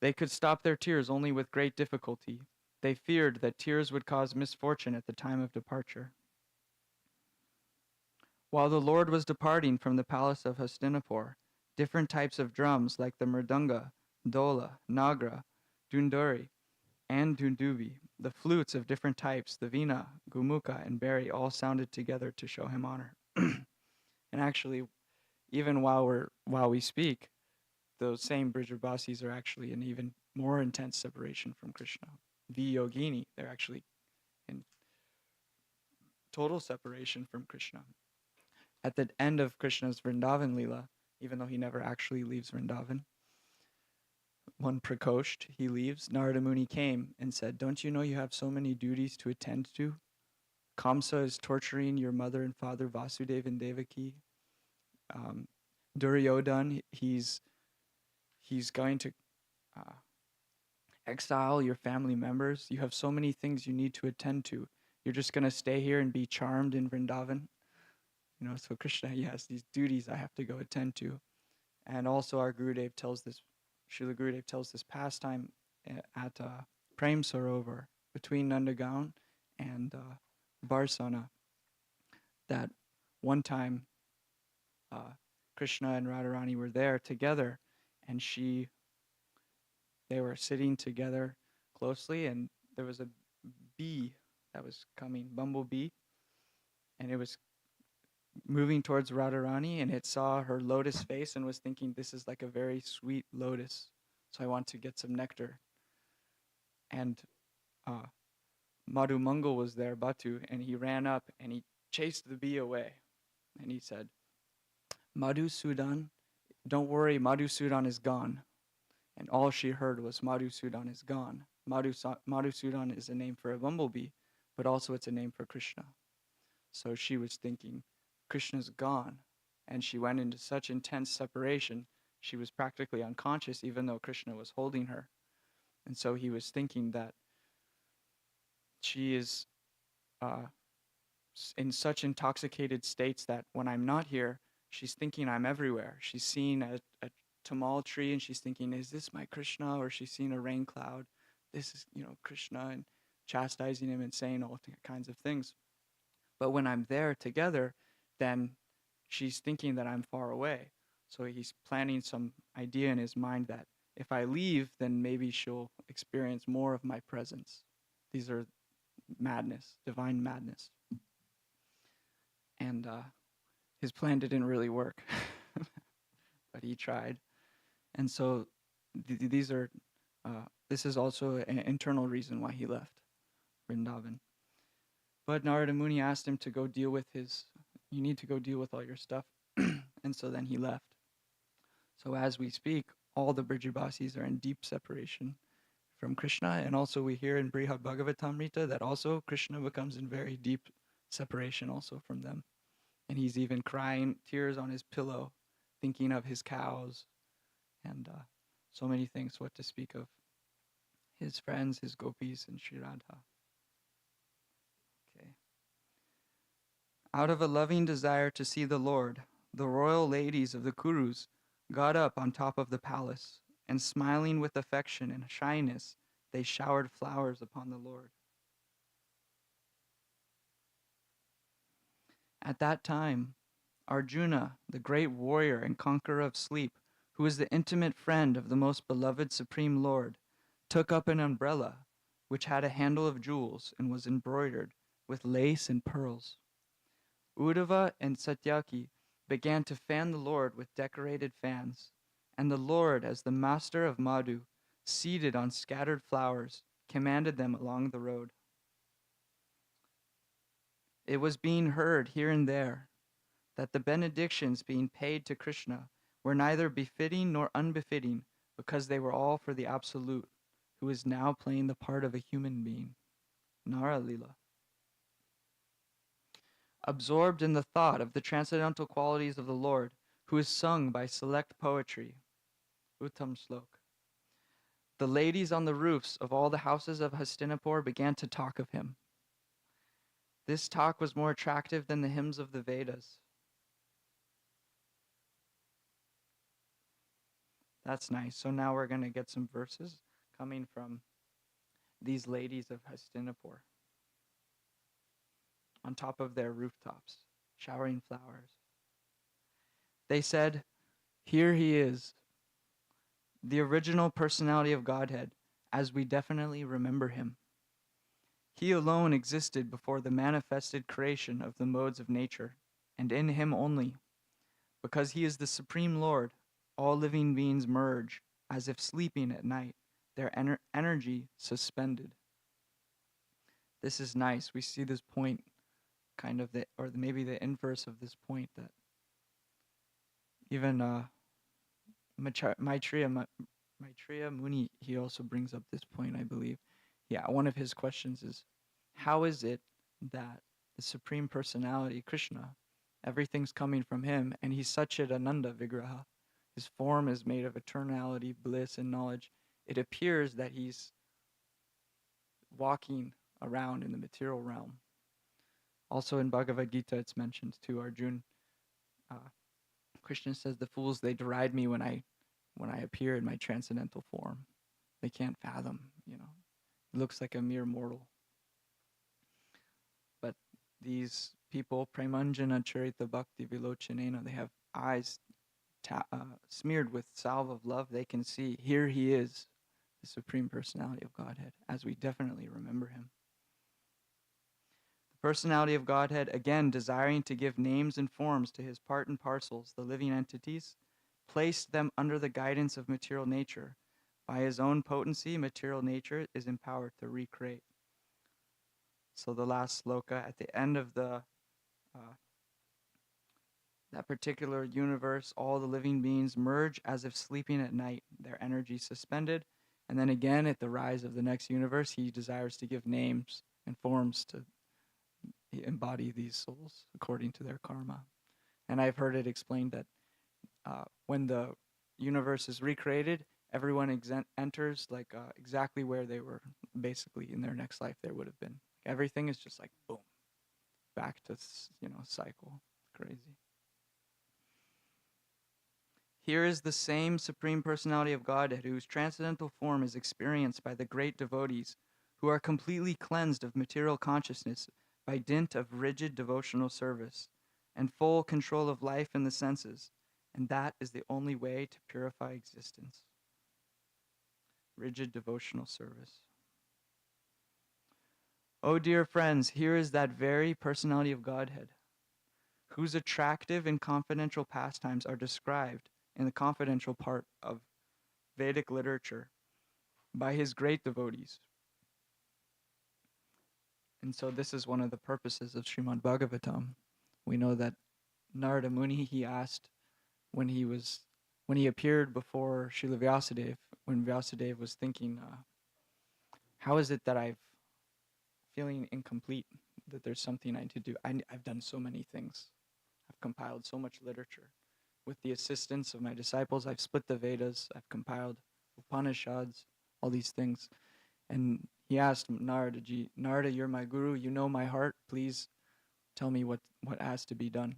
They could stop their tears only with great difficulty. They feared that tears would cause misfortune at the time of departure. While the Lord was departing from the palace of Hastinapur, different types of drums like the mridanga, dola, nagra, dunduri, and dundubi, the flutes of different types, the veena, gumukha, and bari, all sounded together to show him honor. And actually, even while we speak, those same Brijabasis are actually in even more intense separation from Krishna. Viyogini, they're actually in total separation from Krishna. At the end of Krishna's Vrindavan Leela, even though he never actually leaves Vrindavan, one Prakosht, he leaves. Narada Muni came and said, "Don't you know you have so many duties to attend to? Kamsa is torturing your mother and father, Vasudeva and Devaki. Um, Duryodhan, he's going to exile your family members. You have so many things you need to attend to. You're just going to stay here and be charmed in Vrindavan." So Krishna, he has these duties I have to go attend to. And also our Gurudev tells this, Srila Gurudev tells this pastime at Prem Sarovar between Nandagaon and Barsana, that one time Krishna and Radharani were there together, and they were sitting together closely, and there was a bee that was coming, bumblebee, and it was moving towards Radharani, and it saw her lotus face and was thinking, this is like a very sweet lotus, so I want to get some nectar. And Madhu Mangal was there, Batu, and he ran up and he chased the bee away. And he said, "Madhusudan, don't worry, Madhusudan is gone." And all she heard was, "Madhusudan is gone." Madhusudan is a name for a bumblebee, but also it's a name for Krishna. So she was thinking, Krishna's gone. And she went into such intense separation, she was practically unconscious even though Krishna was holding her. And so he was thinking that she is in such intoxicated states that when I'm not here, she's thinking I'm everywhere. She's seeing a tamal tree and she's thinking, is this my Krishna? Or she's seeing a rain cloud. This is, Krishna, and chastising him and saying all kinds of things. But when I'm there together, then she's thinking that I'm far away. So he's planning some idea in his mind that if I leave, then maybe she'll experience more of my presence. These are madness, divine madness. And his plan didn't really work, but he tried. And so this is also an internal reason why he left Vrindavan. But Narada Muni asked him to go deal with you need to go deal with all your stuff. And so then he left. So as we speak, all the Brijabasis are in deep separation from Krishna. And also we hear in Brihad Bhagavatamrita that also Krishna becomes in very deep separation also from them. And he's even crying tears on his pillow, thinking of his cows and so many things, what to speak of his friends, his gopis, and Sri Radha. Okay. Out of a loving desire to see the Lord, the royal ladies of the Kurus got up on top of the palace, and smiling with affection and shyness, they showered flowers upon the Lord. At that time, Arjuna, the great warrior and conqueror of sleep, who was the intimate friend of the most beloved Supreme Lord, took up an umbrella, which had a handle of jewels and was embroidered with lace and pearls. Uddhava and Satyaki began to fan the Lord with decorated fans, and the Lord, as the master of Madhu, seated on scattered flowers, commanded them along the road. It was being heard here and there that the benedictions being paid to Krishna were neither befitting nor unbefitting, because they were all for the Absolute, who is now playing the part of a human being. Nara Lila. Absorbed in the thought of the transcendental qualities of the Lord, who is sung by select poetry. Uttam Slok. The ladies on the roofs of all the houses of Hastinapur began to talk of him. This talk was more attractive than the hymns of the Vedas. That's nice. So now we're going to get some verses coming from these ladies of Hastinapur on top of their rooftops, showering flowers. They said, "Here he is, the original personality of Godhead, as we definitely remember him. He alone existed before the manifested creation of the modes of nature, and in him only. Because he is the Supreme Lord, all living beings merge, as if sleeping at night, their energy suspended." This is nice. We see this point, kind of, maybe the inverse of this point, that even Maitreya Maitreya Muni, he also brings up this point, I believe. Yeah, one of his questions is, how is it that the Supreme Personality, Krishna, everything's coming from him, and he's Satchit Ananda Vigraha. His form is made of eternality, bliss, and knowledge. It appears that he's walking around in the material realm. Also in Bhagavad Gita, it's mentioned to Arjun. Krishna says, "The fools, they deride me when I appear in my transcendental form. They can't fathom, It looks like a mere mortal." But these people, Premanjana Charita Bhakti Vilochanena, they have eyes smeared with salve of love. They can see, here he is, the Supreme Personality of Godhead, as we definitely remember him. The Personality of Godhead, again, desiring to give names and forms to his part and parcels, the living entities, placed them under the guidance of material nature. By his own potency, material nature is empowered to recreate. So the last sloka at the end of the that particular universe, all the living beings merge as if sleeping at night, their energy suspended. And then again, at the rise of the next universe, he desires to give names and forms to embody these souls according to their karma. And I've heard it explained that when the universe is recreated, everyone enters like exactly where they were basically in their next life they would have been. Everything is just like boom, back to cycle. Crazy. Here is the same Supreme Personality of Godhead whose transcendental form is experienced by the great devotees who are completely cleansed of material consciousness by dint of rigid devotional service and full control of life and the senses, and that is the only way to purify existence. Rigid devotional service. Oh, dear friends, here is that very Personality of Godhead, whose attractive and confidential pastimes are described in the confidential part of Vedic literature by his great devotees. And so this is one of the purposes of Srimad Bhagavatam. We know that Narada Muni, he asked when he appeared before Srila Vyasadeva, when Vyasadeva was thinking, how is it that I'm feeling incomplete, that there's something I need to do? I've done so many things. I've compiled so much literature. With the assistance of my disciples, I've split the Vedas, I've compiled Upanishads, all these things. And he asked Narada, Narada, you're my guru, you know my heart, please tell me what has to be done.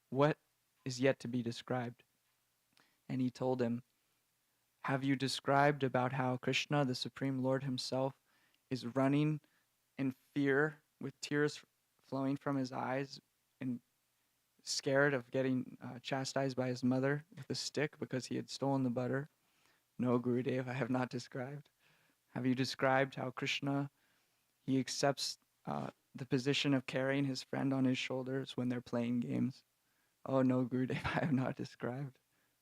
What is yet to be described? And he told him, have you described about how Krishna, the Supreme Lord himself, is running in fear with tears flowing from his eyes and scared of getting chastised by his mother with a stick because he had stolen the butter? No, Gurudev, I have not described. Have you described how Krishna, he accepts the position of carrying his friend on his shoulders when they're playing games? Oh, no, Gurudev, I have not described.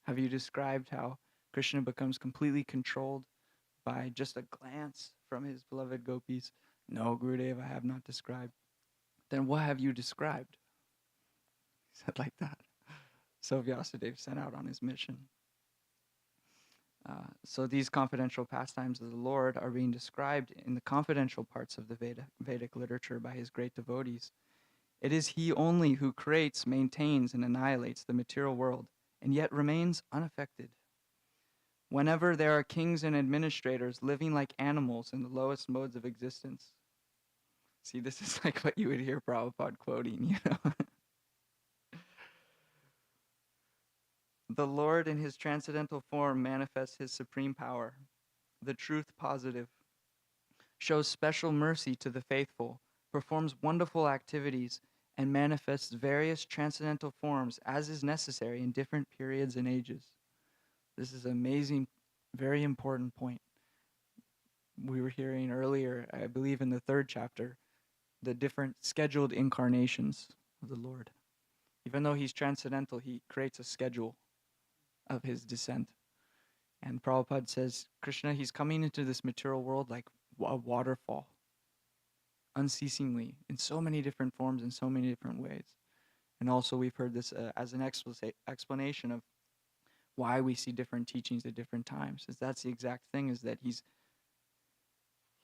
Have you described how Krishna becomes completely controlled by just a glance from his beloved gopis? No, Gurudev, I have not described. Then what have you described? He said like that. So Vyasadeva set out on his mission. So these confidential pastimes of the Lord are being described in the confidential parts of the Vedic literature by his great devotees. It is he only who creates, maintains, and annihilates the material world, and yet remains unaffected. Whenever there are kings and administrators living like animals in the lowest modes of existence. See, this is like what you would hear Prabhupada quoting, The Lord in his transcendental form manifests his supreme power, the truth positive, shows special mercy to the faithful, performs wonderful activities, and manifests various transcendental forms as is necessary in different periods and ages. This is an amazing, very important point. We were hearing earlier, I believe in the 3rd chapter, the different scheduled incarnations of the Lord. Even though he's transcendental, he creates a schedule of his descent. And Prabhupada says, Krishna, he's coming into this material world like a waterfall, unceasingly, in so many different forms, in so many different ways. And also we've heard this as an explanation of why we see different teachings at different times. Is that's the exact thing, is that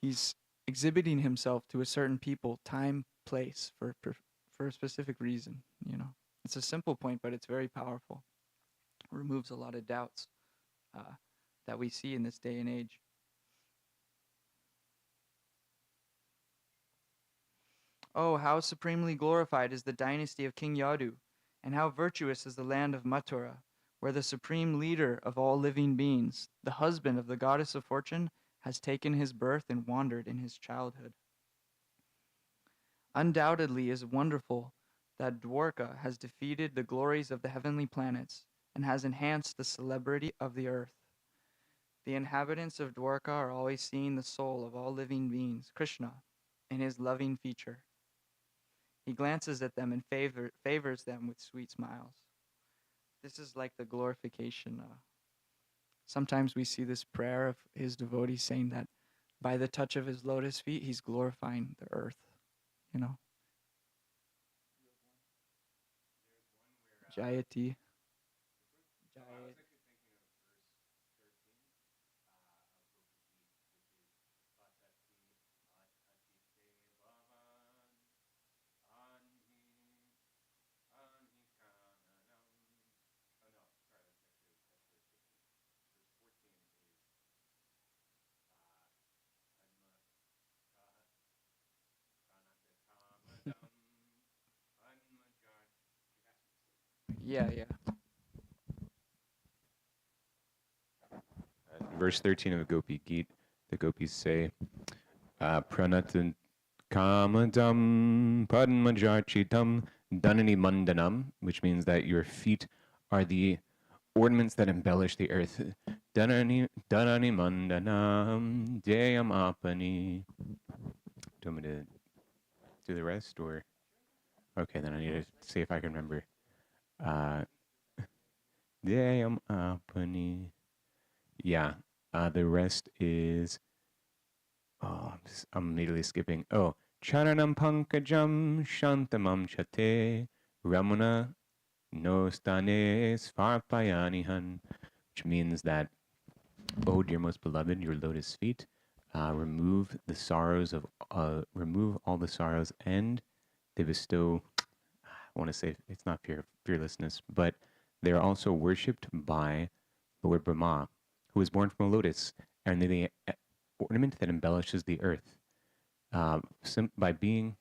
he's exhibiting himself to a certain people, time, place, for a specific reason. It's a simple point, but it's very powerful. It removes a lot of doubts that we see in this day and age. Oh, how supremely glorified is the dynasty of King Yadu, and how virtuous is the land of Mathura, where the supreme leader of all living beings, the husband of the goddess of fortune, has taken his birth and wandered in his childhood. Undoubtedly is wonderful that Dwarka has defeated the glories of the heavenly planets and has enhanced the celebrity of the earth. The inhabitants of Dwarka are always seeing the soul of all living beings, Krishna, in his loving feature. He glances at them and favors them with sweet smiles. This is like the glorification. Sometimes we see this prayer of his devotees saying that by the touch of his lotus feet, he's glorifying the earth. Jayati. Yeah. Verse 13 of the Gopi Geet, the gopis say, Pranatan kamadam padmajarchitam danani mandanam, which means that your feet are the ornaments that embellish the earth. Danani mandanam deyam apani. Do you want me to do the rest, or? Okay, then I need to see if I can remember. Deyam apani. Yeah, the rest is. I'm immediately skipping. Oh, charanam pankajam shantamam chate ramuna no stane svarpayanihan, which means that, oh dear most beloved, your lotus feet remove the sorrows of remove all the sorrows, and they bestow. I want to say it's not fearlessness, but they are also worshipped by Lord Brahma, who was born from a lotus, and the ornament that embellishes the earth. By being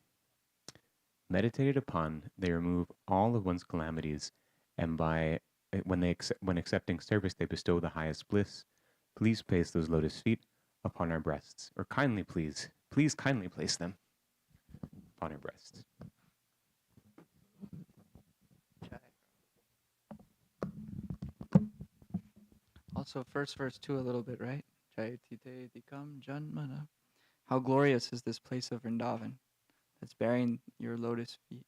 meditated upon, they remove all of one's calamities, and when accepting service, they bestow the highest bliss. Please place those lotus feet upon our breasts, or please kindly place them upon our breasts. Also, first verse 2 a little bit, right? Jayatite dikam janmana. How glorious is this place of Vrindavan that's bearing your lotus feet,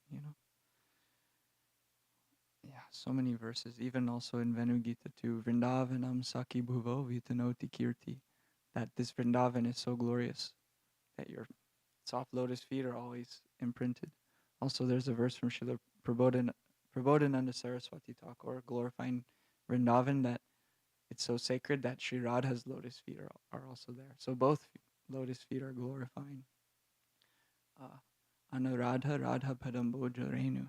Yeah, so many verses. Even also in Venu Gita too. Vrindavanam saki bhuvo vitanoti kirti. That this Vrindavan is so glorious that your soft lotus feet are always imprinted. Also, there's a verse from Srila Prabodhananda Saraswati Thakur glorifying Vrindavan, that it's so sacred that Sri Radha's lotus feet are also there. So both lotus feet are glorifying Anuradha Radha Padamboja Renu.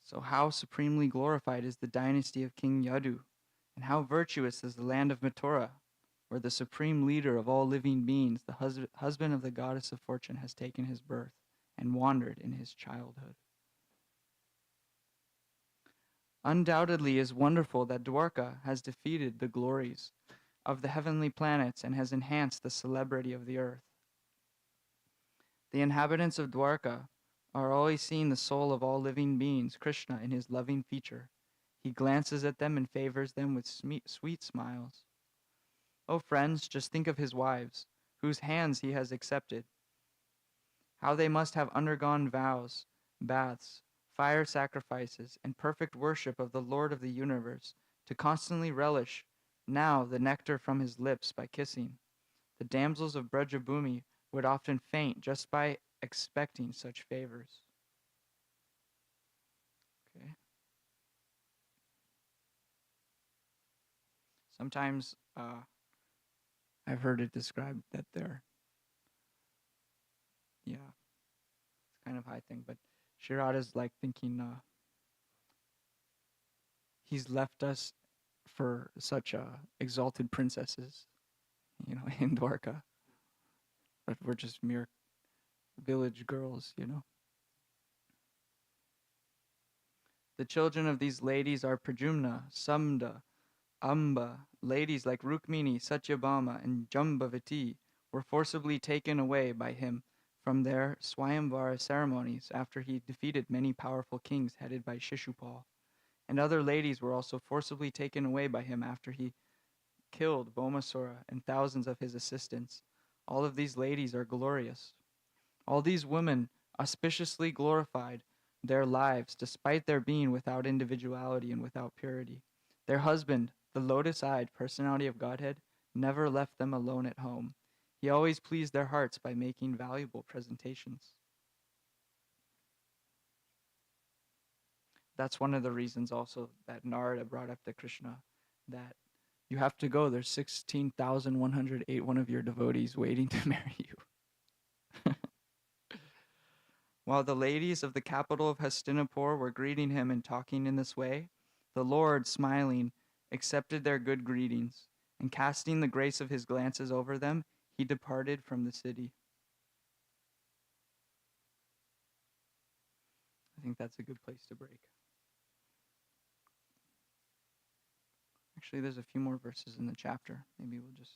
So how supremely glorified is the dynasty of King Yadu, and how virtuous is the land of Mathura, where the supreme leader of all living beings, the husband of the goddess of fortune, has taken his birth and wandered in his childhood. Undoubtedly is wonderful that Dwarka has defeated the glories of the heavenly planets and has enhanced the celebrity of the earth. The inhabitants of Dwarka are always seeing the soul of all living beings, Krishna, in his loving feature. He glances at them and favors them with sweet smiles. Oh friends, just think of his wives, whose hands he has accepted. How they must have undergone vows, baths, fire sacrifices, and perfect worship of the Lord of the universe, to constantly relish now the nectar from his lips by kissing. The damsels of Brajabhumi would often faint just by expecting such favors. Sometimes I've heard it described that they're, yeah, it's kind of high thing, but Shirada's like thinking he's left us for such exalted princesses, in Dwarka, but we're just mere village girls. The children of these ladies are Prajumna, Samda, Amba. Ladies like Rukmini, Satyabhama, and Jambavati were forcibly taken away by him from their Swayamvara ceremonies after he defeated many powerful kings headed by Shishupal. And other ladies were also forcibly taken away by him after he killed Bhaumasura and thousands of his assistants. All of these ladies are glorious. All these women auspiciously glorified their lives despite their being without individuality and without purity. Their husband, the lotus-eyed personality of Godhead, never left them alone at home. He always pleased their hearts by making valuable presentations. That's one of the reasons also that Narada brought up to Krishna, that you have to go. There's 16,108 one of your devotees waiting to marry you. While the ladies of the capital of Hastinapur were greeting him and talking in this way, the Lord, smiling, accepted their good greetings, and casting the grace of his glances over them, he departed from the city. I think that's a good place to break. Actually, there's a few more verses in the chapter. Maybe we'll just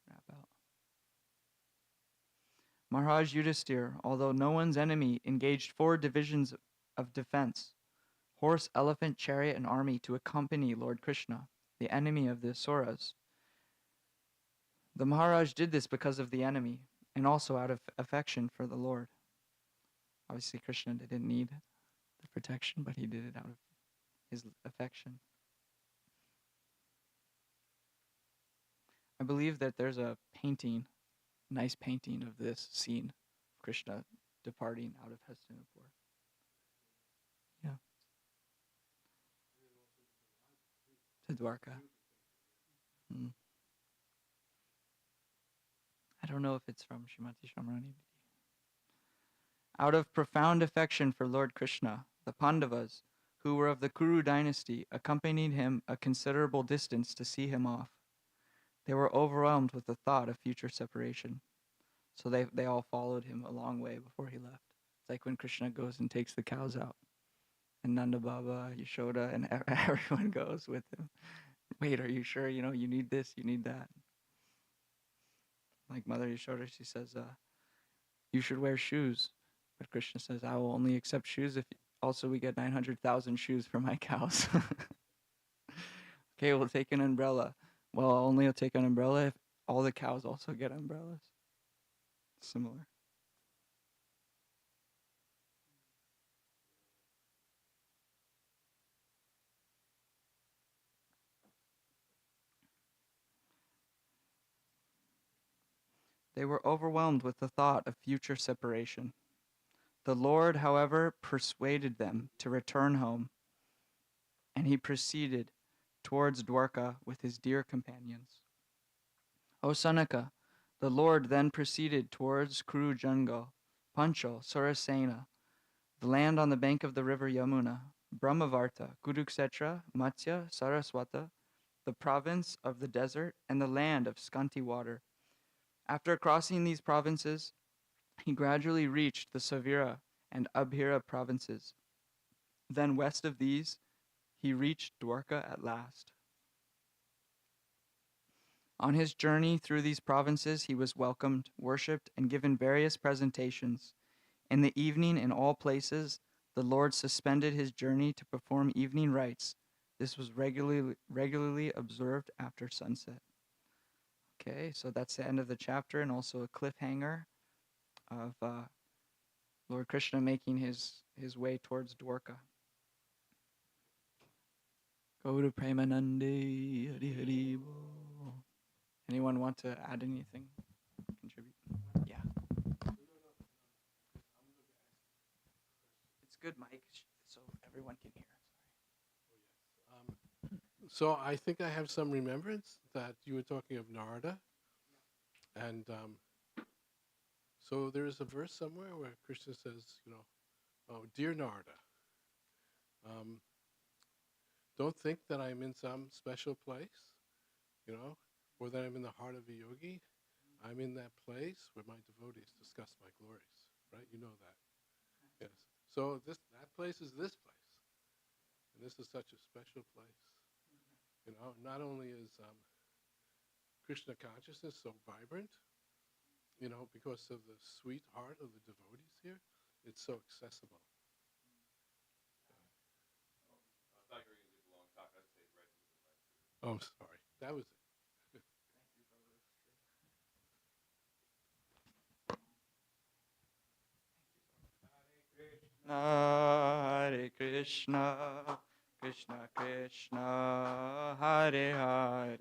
wrap out. Maharaj Yudhisthira, although no one's enemy, engaged 4 divisions of defense, horse, elephant, chariot, and army to accompany Lord Krishna, the enemy of the Asuras. The Maharaj did this because of the enemy, and also out of affection for the Lord. Obviously, Krishna didn't need the protection, but he did it out of his affection. I believe that there's a nice painting of this scene of Krishna departing out of Hastinapur. Yeah. To Dwarka. I don't know if it's from Srimati Shamrani. Out of profound affection for Lord Krishna, the Pandavas, who were of the Kuru dynasty, accompanied him a considerable distance to see him off. They were overwhelmed with the thought of future separation. So they all followed him a long way before he left. It's like when Krishna goes and takes the cows out. And Nanda Baba, Yashoda, and everyone goes with him. Wait, are you sure? You need this, you need that. Like Mother Yashoda, she says, you should wear shoes. But Krishna says, I will only accept shoes if also we get 900,000 shoes for my cows. Okay, we'll take an umbrella. Well, only I'll take an umbrella if all the cows also get umbrellas. Similar. They were overwhelmed with the thought of future separation. The Lord, however, persuaded them to return home, and he proceeded towards Dwarka with his dear companions. O Sanaka, the Lord then proceeded towards Kuru Jungal, Panchal, Surasena, the land on the bank of the river Yamuna, Brahmavarta, Kurukshetra, Matsya, Saraswata, the province of the desert, and the land of scanty water. After crossing these provinces, he gradually reached the Savira and Abhira provinces. Then west of these, he reached Dwarka at last. On his journey through these provinces, he was welcomed, worshipped, and given various presentations. In the evening, in all places, the Lord suspended his journey to perform evening rites. This was regularly observed after sunset. Okay, so that's the end of the chapter, and also a cliffhanger of Lord Krishna making his way towards Dwarka. Go to Premanande, Hari Hari Bol. Anyone want to add anything? Contribute? Yeah. It's good, Mike, so everyone can hear. So I think I have some remembrance that you were talking of Narada. And so there is a verse somewhere where Krishna says, oh, dear Narada, don't think that I'm in some special place, or that I'm in the heart of a yogi. I'm in that place where my devotees discuss my glories, right? You know that. Yes. So that place is this place. And this is such a special place. Not only is Krishna consciousness so vibrant, because of the sweet heart of the devotees here, it's so accessible. Oh, I'm sorry. That was it. Hare Krishna, Krishna Krishna, Hare Hare,